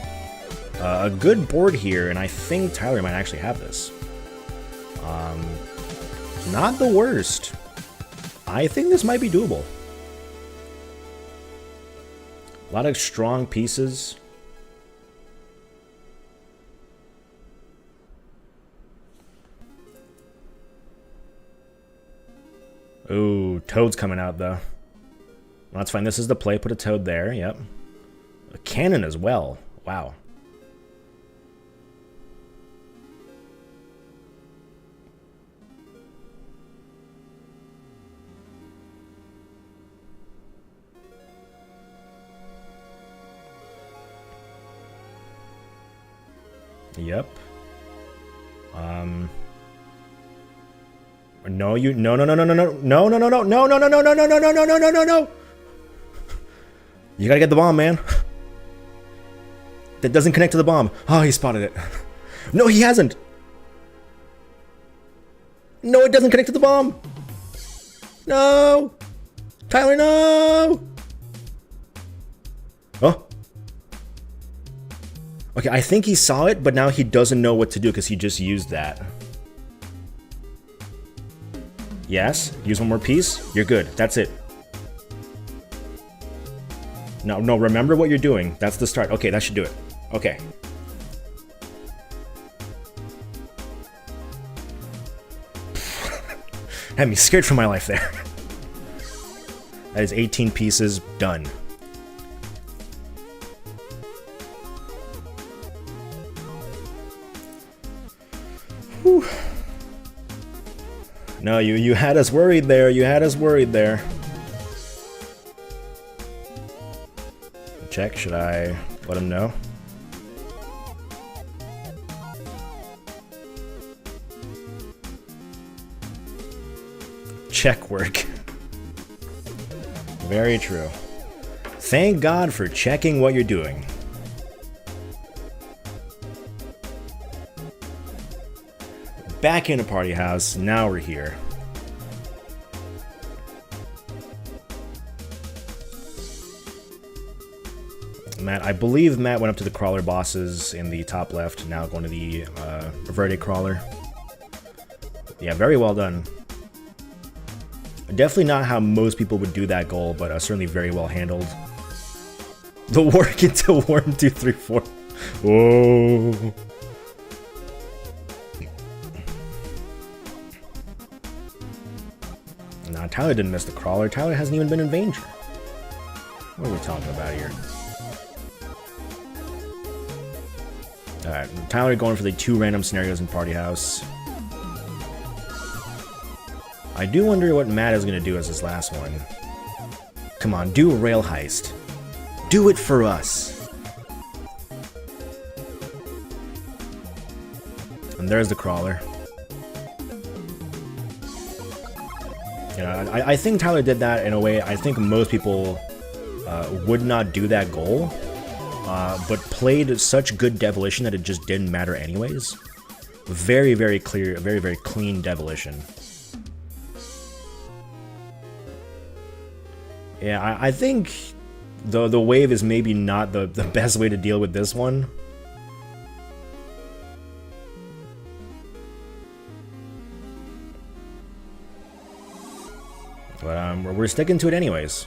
B: A good board here, and I think Tyler might actually have this. Not the worst. I think this might be doable. A lot of strong pieces. Ooh, Toad's coming out, though. Well, that's fine. This is the play. Put a Toad there. Yep. A cannon as well. Wow. Yep. No, you no. You gotta get the bomb, man. That doesn't connect to the bomb. Oh, he spotted it. No, he hasn't. No, it doesn't connect to the bomb. No. Tyler, no. Oh. Okay, I think he saw it, but now he doesn't know what to do because he just used that. Yes, use one more piece. You're good. That's it. No, remember what you're doing. That's the start. Okay, that should do it. Okay. Had me scared for my life there. That is 18 pieces done. Whew. No, you had us worried there. You had us worried there. Check. Should I let him know? Check work. Very true. Thank God for checking what you're doing. Back in a party house. Now we're here. Matt, I believe Matt went up to the crawler bosses in the top left, now going to the Verde crawler. Yeah, very well done. Definitely not how most people would do that goal, but certainly very well handled. The work into 1, 2, 3, 4. Whoa. Nah, Tyler didn't miss the crawler. Tyler hasn't even been in danger. What are we talking about here? Alright, Tyler going for the 2 random scenarios in Party House. I do wonder what Matt is going to do as his last one. Come on, do a rail heist. Do it for us. And there's the crawler. You know, I think Tyler did that in a way I think most people would not do that goal. But played such good Devilition that it just didn't matter anyways. Very, very clear, very, very clean Devilition. Yeah, I think the wave is maybe not the best way to deal with this one. But we're sticking to it anyways.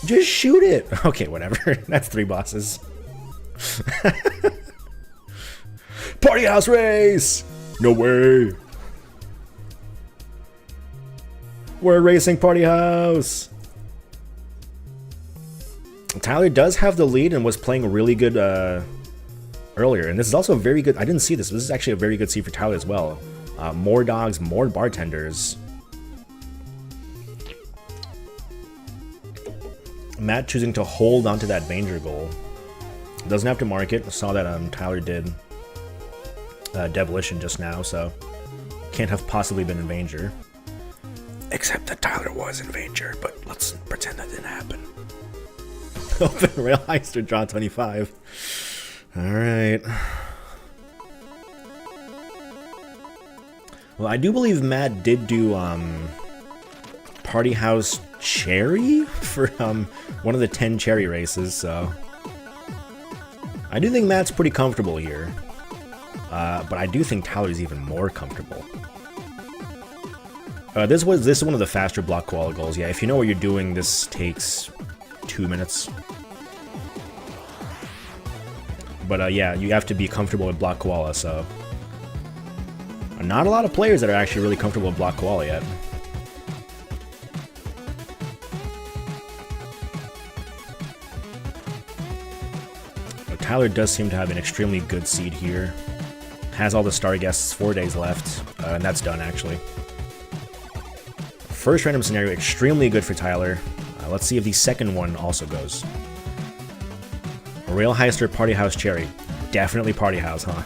B: Just shoot it! Okay, whatever. That's 3 bosses. Party house race! No way! We're racing party house! Tyler does have the lead and was playing really good earlier. And this is also a very good... I didn't see this. This is actually a very good seed for Tyler as well. More dogs, more bartenders. Matt choosing to hold onto that Banger goal. Doesn't have to mark it. Saw that Tyler did Devilition just now, so can't have possibly been in Banger. Except that Tyler was in Banger, but let's pretend that didn't happen. Open rail heist or draw 25. Alright. Well, I do believe Matt did do Party House Cherry for one of the 10 cherry races, so I do think Matt's pretty comfortable here. But I do think Tyler's even more comfortable. This is one of the faster block koala goals. Yeah, if you know what you're doing, this takes 2 minutes. But yeah, you have to be comfortable with block koala, so not a lot of players that are actually really comfortable with block koala yet. Tyler does seem to have an extremely good seed here. Has all the star guests, 4 days left, and that's done actually. first random scenario, extremely good for Tyler. Let's see if the second one also goes. Rail Heister, Party House, Cherry. Definitely Party House, huh?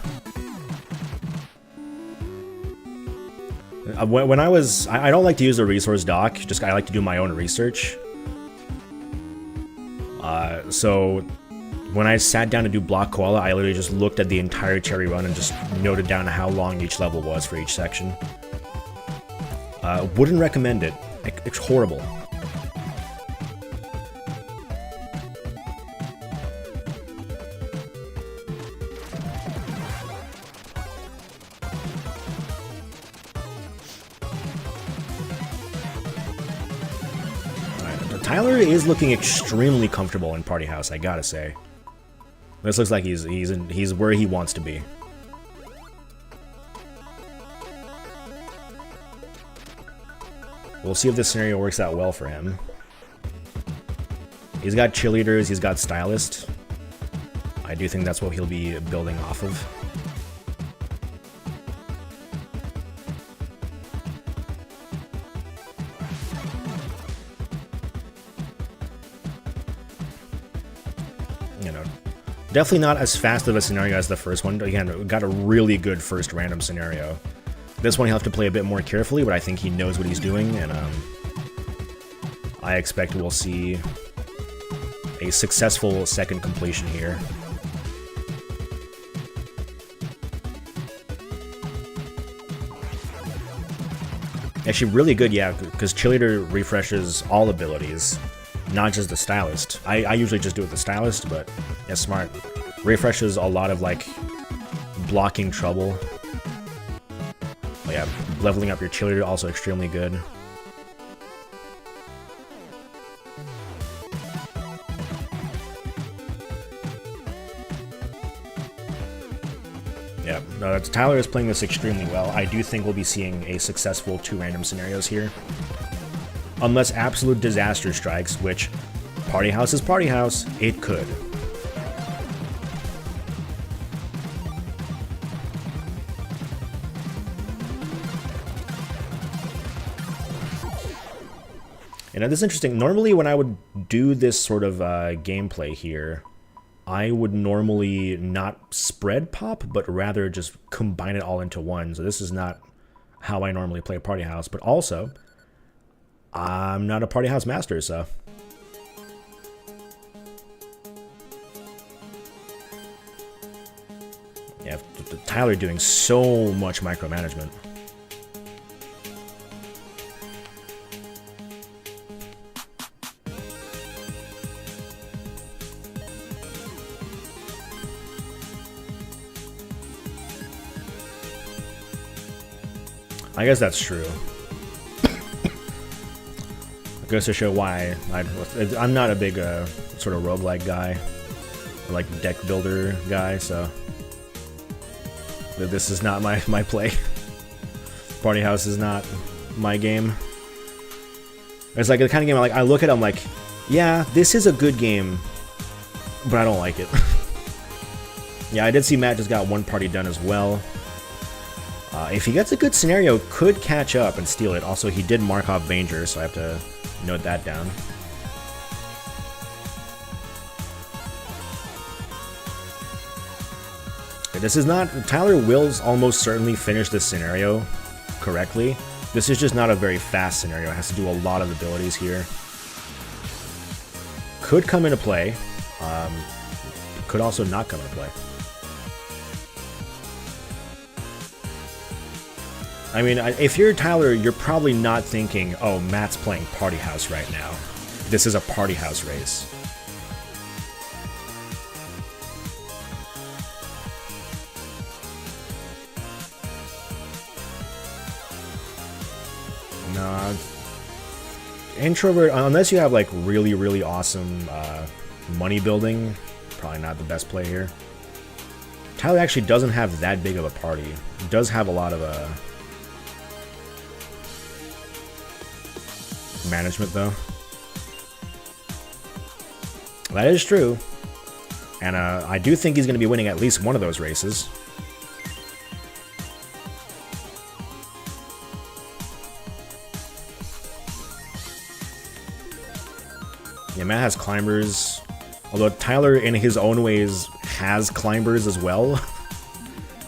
B: When I don't like to use a resource doc, just I like to do my own research. So when I sat down to do Block Koala, I literally just looked at the entire Cherry run and just noted down how long each level was for each section. Wouldn't recommend it. It's horrible. Tyler is looking extremely comfortable in Party House, I gotta say. This looks like he's where he wants to be. We'll see if this scenario works out well for him. He's got cheerleaders, he's got stylist. I do think that's what he'll be building off of. Definitely not as fast of a scenario as the first one. Again, we got a really good first random scenario. This one he'll have to play a bit more carefully, but I think he knows what he's doing, and I expect we'll see a successful second completion here. Actually, really good, yeah, because Cheerleader refreshes all abilities. Not just the stylist. I usually just do it with the stylist, but yeah, smart. Refreshes a lot of like blocking trouble. But yeah, leveling up your cheerleader also extremely good. Yeah, no, Tyler is playing this extremely well. I do think we'll be seeing a successful 2 random scenarios here. Unless absolute disaster strikes, which Party House is Party House, it could. And this is interesting. Normally when I would do this sort of gameplay here, I would normally not spread pop, but rather just combine it all into one. So this is not how I normally play Party House, but also I'm not a Party House master, so. Yeah, Tyler doing so much micromanagement. I guess that's true. Goes to show why I'm not a big sort of roguelike guy, or like deck builder guy, so this is not my play. Party House is not my game. It's like the kind of game I look at it, I'm like, yeah, this is a good game, but I don't like it. Yeah, I did see Matt just got one party done as well. If he gets a good scenario, could catch up and steal it. Also, he did mark off Vanger, so I have to note that down. This is not... Tyler will almost certainly finish this scenario correctly. This is just not a very fast scenario. It has to do a lot of abilities here. Could come into play. Could also not come into play. I mean, if you're Tyler, you're probably not thinking, oh, Matt's playing Party House right now. This is a Party House race. No. Introvert, unless you have like really, really awesome money building, probably not the best play here. Tyler actually doesn't have that big of a party. He does have a lot of management, though. That is true. And I do think he's going to be winning at least one of those races. Yeah, Matt has climbers. Although Tyler, in his own ways, has climbers as well.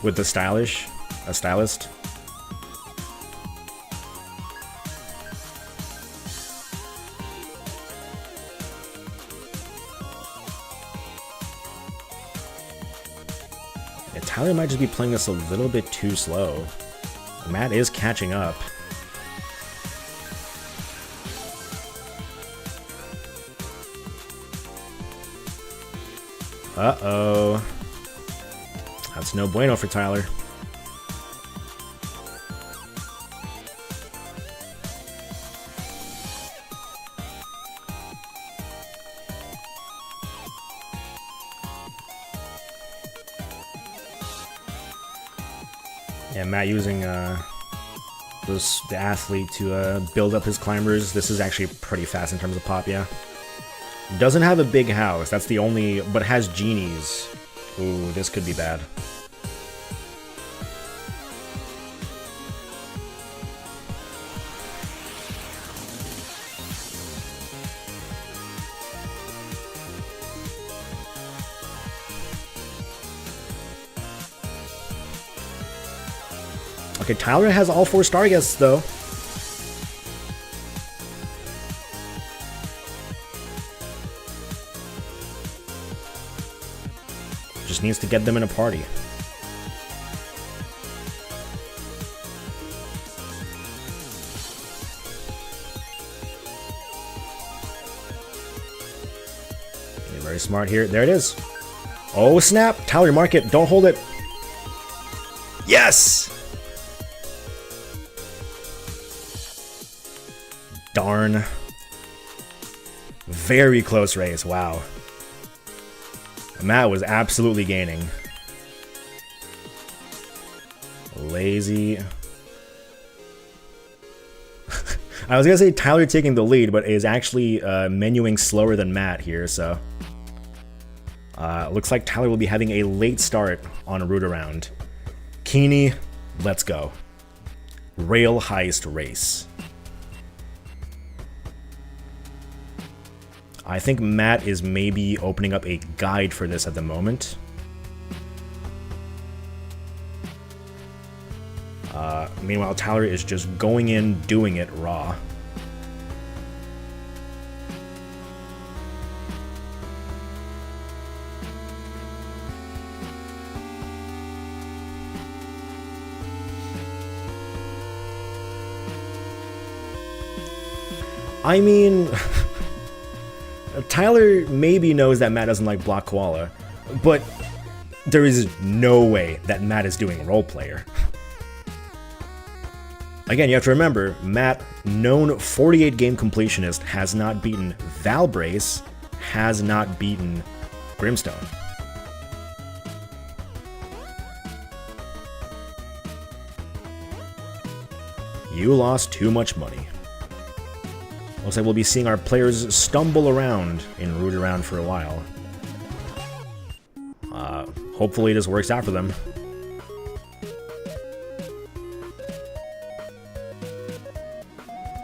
B: With the stylist. Yeah, Tyler might just be playing this a little bit too slow. Matt is catching up. Uh-oh. That's no bueno for Tyler. Yeah, Matt using the athlete to build up his climbers. This is actually pretty fast in terms of pop, yeah. Doesn't have a big house, that's the only, but has genies. Ooh, this could be bad. Okay, Tyler has all 4 star guests, though. Just needs to get them in a party. Okay, very smart here. There it is. Oh, snap! Tyler, mark it. Don't hold it. Yes! Darn. Very close race, wow. Matt was absolutely gaining. Lazy. I was gonna say Tyler taking the lead, but is actually menuing slower than Matt here, so. Looks like Tyler will be having a late start on a route around. Keeney, let's go. Rail heist race. I think Matt is maybe opening up a guide for this at the moment. Meanwhile, Tyler is just going in, doing it raw. I mean... Tyler maybe knows that Matt doesn't like Block Koala, but there is no way that Matt is doing role player. Again, you have to remember, Matt, known 48 game completionist, has not beaten Valbrace, has not beaten Brimstone. You lost too much money. Looks like we'll be seeing our players stumble around in route around for a while. Hopefully this works out for them.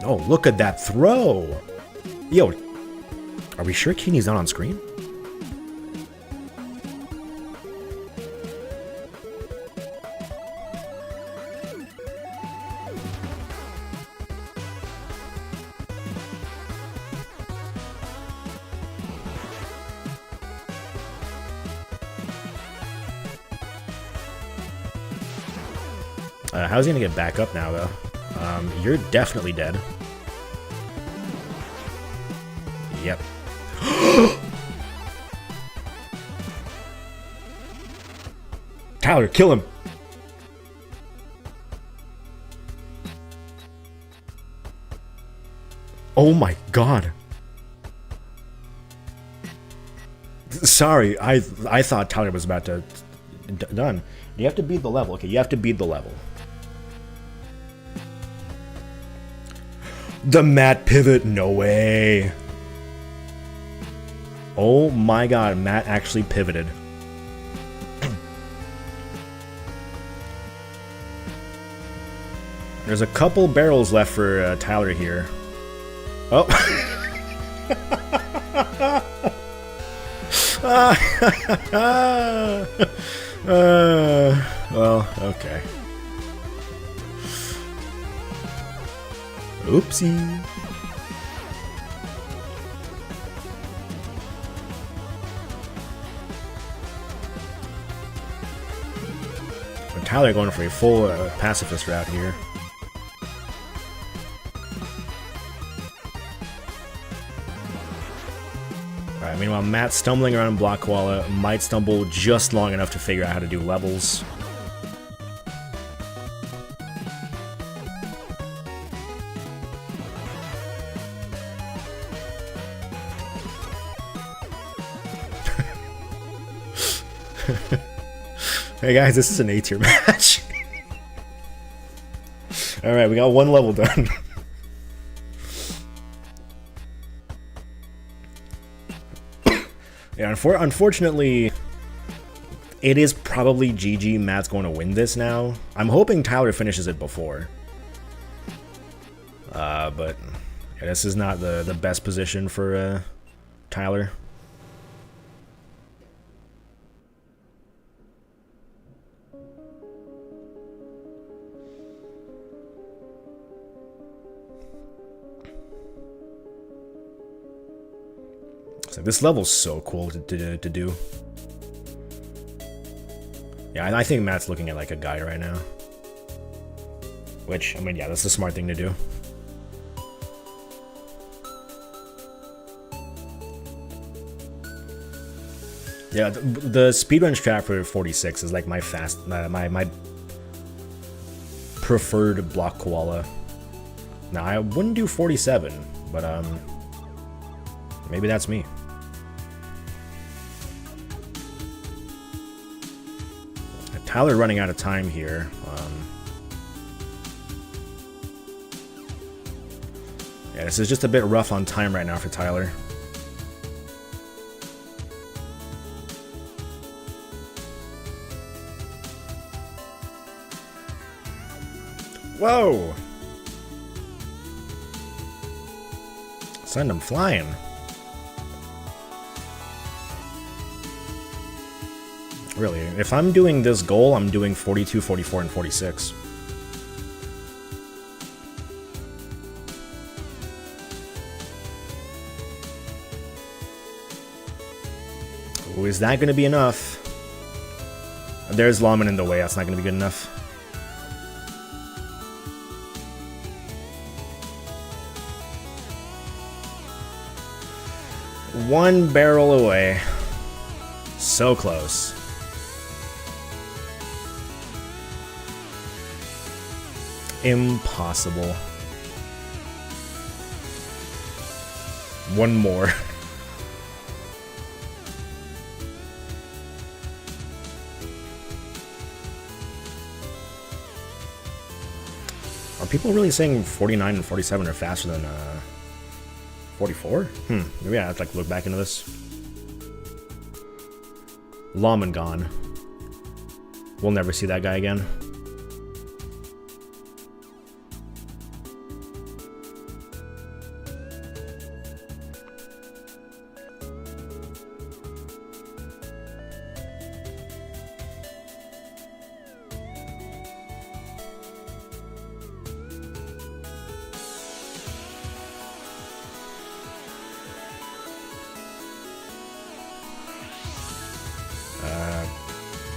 B: Oh, look at that throw! Yo, are we sure Keeney's not on screen? How's he gonna get back up now, though? You're definitely dead. Yep. Tyler, kill him! Oh my god. Sorry, I thought Tyler was about to... Done. You have to beat the level. Okay, you have to beat the level. The Matt pivot, no way. Oh my god, Matt actually pivoted. There's a couple barrels left for Tyler here. Oh. Well, okay. Oopsie. But Tyler going for a full pacifist route here. Alright, meanwhile, Matt stumbling around Block Koala might stumble just long enough to figure out how to do levels. Hey guys, this is an A-tier match. Alright, we got one level done. Yeah, unfortunately, it is probably GG. Matt's going to win this now. I'm hoping Tyler finishes it before. But yeah, this is not the best position for Tyler. So this level's so cool to do. Yeah, I think Matt's looking at like a guy right now. Which, I mean, yeah, that's the smart thing to do. Yeah, the speedrun strat for 46 is like my my preferred block koala. Now, I wouldn't do 47, but maybe that's me. Tyler running out of time here. Yeah, this is just a bit rough on time right now for Tyler. Whoa! Send him flying. Really, if I'm doing this goal, I'm doing 42, 44, and 46. Ooh, is that going to be enough? There's Lawman in the way, that's not going to be good enough. One barrel away. So close. Impossible. One more. Are people really saying 49 and 47 are faster than 44? Maybe I have to like look back into this. Lawman gone. We'll never see that guy again.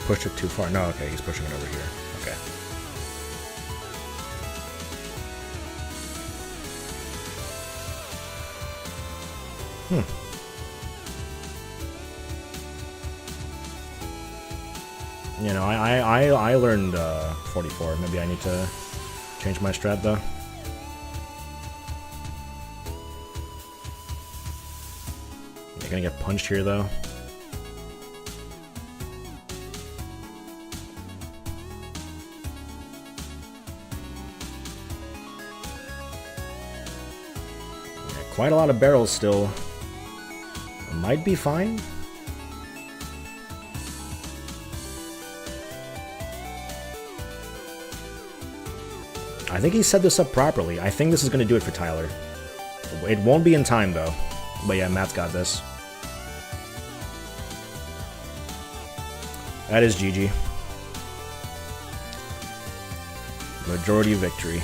B: Pushed it too far. No, okay, he's pushing it over here. Okay. You know, I learned 44. Maybe I need to change my strat though. You're gonna get punched here though. Quite a lot of barrels still. Might be fine. I think he set this up properly. I think this is going to do it for Tyler. It won't be in time though. But yeah, Matt's got this. That is GG. Majority victory.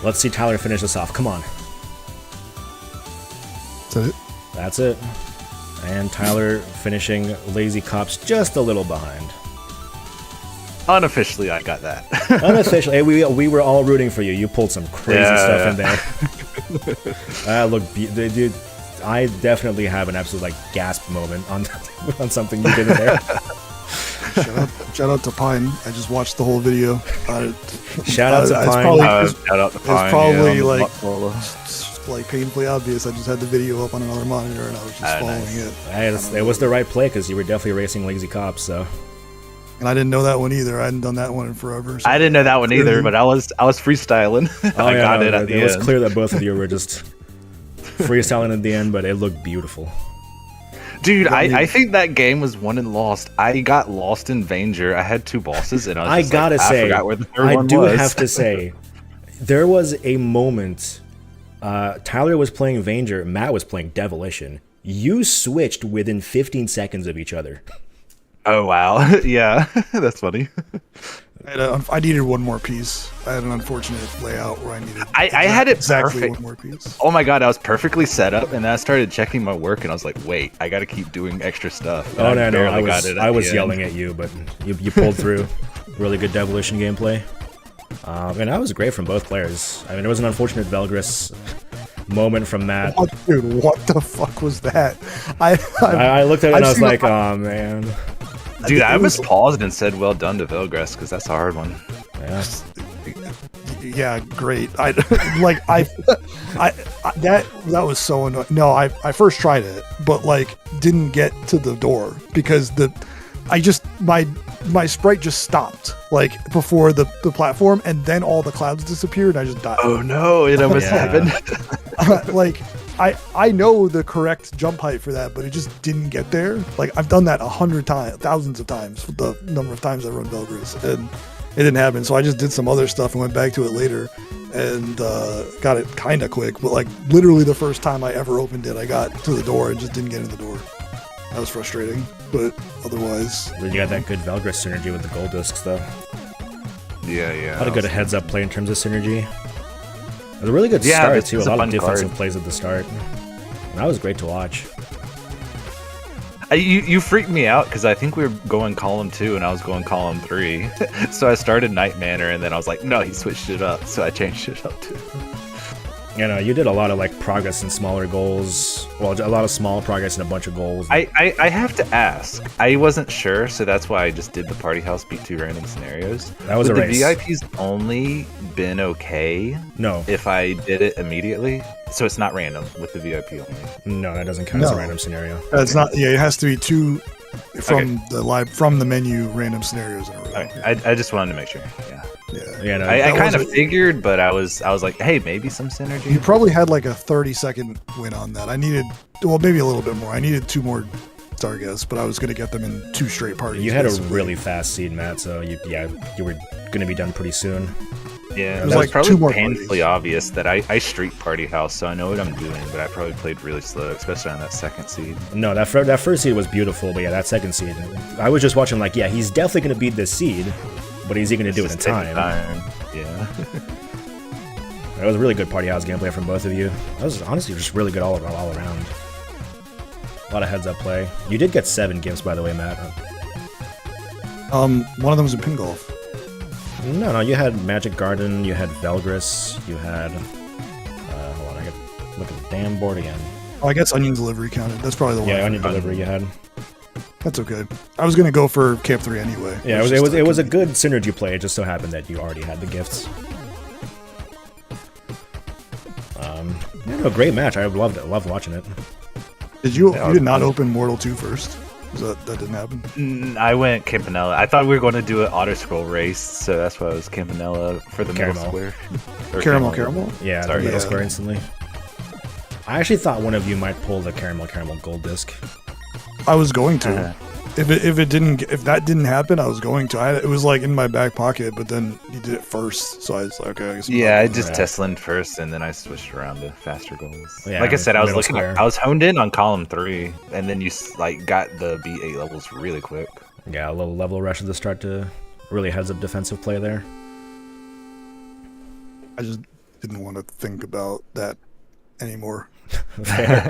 B: Let's see Tyler finish this off. Come on.
A: That's it.
B: That's it. And Tyler finishing Lazy Cops just a little behind.
C: Unofficially, I got that.
B: Unofficially, hey, we were all rooting for you. You pulled some crazy stuff in there. Look, dude, I definitely have an absolute like gasp moment on something you did in there.
A: Shout out to Pine. I just watched the whole video.
B: Shout out to Pine.
C: Shout out to Pine.
A: It's probably
C: yeah,
A: like painfully obvious. I just had the video up on another monitor and I was just following it.
B: It was the right play because you were definitely racing Lazy Cops. So.
A: And I didn't know that one either. I hadn't done that one in forever. So.
C: I didn't know that one either, but I was freestyling. I got it at the end.
B: It was clear that both of you were just freestyling at the end, but it looked beautiful.
C: Dude, I think that game was won and lost. I got lost in Vanger. I had 2 bosses, and I forgot where the third one was.
B: I do have to say, there was a moment. Tyler was playing Vanger, Matt was playing Devilition. You switched within 15 seconds of each other.
C: Oh wow, yeah, that's funny.
A: I needed one more piece. I had an unfortunate layout where I needed.
C: I had it
A: exactly
C: perfect.
A: One more piece.
C: Oh my god, I was perfectly set up, and then I started checking my work, and I was like, "Wait, I got to keep doing extra stuff."
B: Oh no, I was yelling at you, but you pulled through. Really good Devilition gameplay, and that was great from both players. I mean, it was an unfortunate Velgris moment from Matt.
A: Oh, dude, what the fuck was that?
B: I looked at it and I was like, "Oh man."
C: Dude, I was paused and said, "Well done to Velgress," because that's a hard one.
B: Yeah.
A: Yeah, great. That was so annoying. No, I first tried it, but like didn't get to the door because my sprite just stopped like before the platform, and then all the clouds disappeared. And I just died.
C: Oh no, it almost happened.
A: Like. I know the correct jump height for that, but it just didn't get there. Like I've done that 100 times, thousands of times, the number of times I run Belgris, and it didn't happen. So I just did some other stuff and went back to it later, and got it kind of quick. But like literally the first time I ever opened it, I got to the door and just didn't get in the door. That was frustrating, but otherwise.
B: You got that good Belgris synergy with the gold discs, though.
C: Yeah.
B: A lot of good heads-up play in terms of synergy. It was a really good start, too. A lot of defensive plays at the start. And that was great to watch.
C: You freaked me out because I think we were going column 2 and I was going column 3. So I started Night Manor and then I was like, no, he switched it up. So I changed it up too.
B: You know, you did a lot of like progress in smaller goals. Well, a lot of small progress in a bunch of goals.
C: I have to ask. I wasn't sure, so that's why I just did the party house beat 2 random scenarios.
B: That was a race.
C: The VIP's only been okay.
B: No.
C: If I did it immediately, so it's not random with the VIP only.
B: No, that doesn't count as a random scenario.
A: It's not. Yeah, it has to be 2 from the menu random scenarios in a row.
C: Okay. I just wanted to make sure. Yeah.
B: No,
C: I kind of figured, but I was like, hey, maybe some synergy.
A: You probably had like a 30-second win on that. I needed, well, maybe a little bit more. I needed 2 more star guests, but I was going to get them in 2 straight parties.
B: You had a really fast seed, Matt, so you were going to be done pretty soon.
C: Yeah, it was like probably painfully obvious that I streak party house, so I know what I'm doing, but I probably played really slow, especially on that second seed.
B: No, that first seed was beautiful, but yeah, that second seed, I was just watching like, yeah, he's definitely going to beat this seed, but is he going to do it in time?
C: Yeah.
B: That was a really good party house gameplay from both of you. That was honestly just really good all around. A lot of heads-up play. You did get 7 gifts, by the way, Matt.
A: One of them was in pin golf.
B: No, you had Magic Garden, you had Velgris, you had... hold on, I gotta look at the damn board again.
A: Oh, I guess Onion Delivery counted. That's probably the one.
B: Yeah, Onion Delivery you had.
A: That's okay. I was going to go for Camp 3 anyway.
B: Yeah, it was a good synergy play. It just so happened that you already had the gifts. Great match. I loved watching it.
A: Did you did not open Mortal 2 first? That didn't happen?
C: I went Campanella. I thought we were going to do an auto-scroll race, so that's why I was Campanella for the middle square.
A: Caramel?
B: Yeah, the middle square instantly. I actually thought one of you might pull the caramel gold disc.
A: I was going to. if that didn't happen, I was going to. It was like in my back pocket, but then you did it first, so I was like, okay. I guess
C: I just Tesla first, and then I switched around to faster goals.
B: Yeah,
C: like I said, I was
B: square.
C: I was honed in on column 3, and then you like got the B8 levels really quick.
B: Yeah, a little level rush at the start to really heads up defensive play there.
A: I just didn't want to think about that anymore.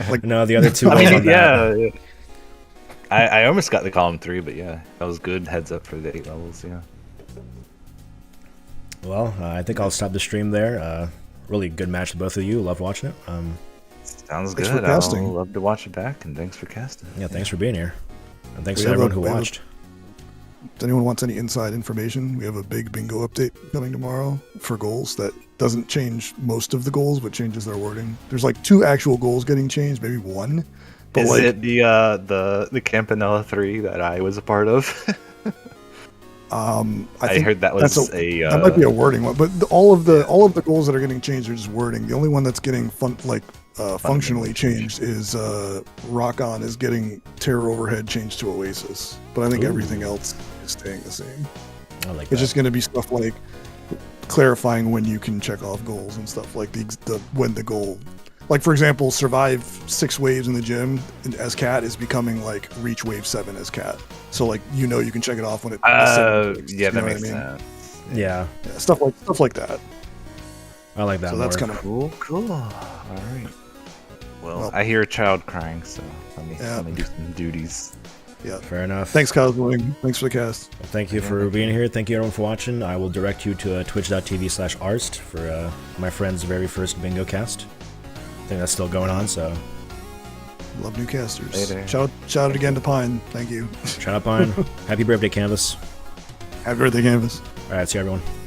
B: Like, no, the other two.
C: I mean, yeah. I almost got the column 3, but yeah, that was good heads up for the 8 levels. Yeah.
B: Well, I think I'll stop the stream there. Really good match with both of you. Loved watching it.
C: Sounds good. I'll love to watch it back, and thanks for casting.
B: Yeah, thanks for being here, and thanks to everyone who watched.
A: If anyone wants any inside information, we have a big bingo update coming tomorrow for goals that doesn't change most of the goals, but changes their wording. There's like 2 actual goals getting changed, maybe 1. But
C: is it the Campanella 3 that I was a part of? I heard that was
A: that might be a wording one, but all of the goals that are getting changed are just wording. The only one that's getting functionally changed is Rock On is getting Terror Overhead changed to Oasis, but I think everything else is staying the same.
B: I like
A: it's just going to be stuff like clarifying when you can check off goals and stuff like when the goal. Like, for example, survive 6 waves in the gym as Cat is becoming like reach wave 7 as Cat. So like you can check it off when it.
C: Yeah, that makes sense.
B: Yeah,
A: stuff like that.
B: I like that.
A: So that's kind of
C: cool. All right. Well, I hear a child crying, so let me do some duties.
A: Yeah,
B: fair enough.
A: Thanks, Cosmo. Thanks for the cast.
B: Well, thank you for being here. Thank you everyone for watching. I will direct you to twitch.tv/arst for my friend's very first bingo cast. I think that's still going on, so.
A: Love new casters. Shout out again to Pine. Thank you.
B: Shout out Pine. Happy birthday, Canvas.
A: Happy birthday, Canvas.
B: All right, see you everyone.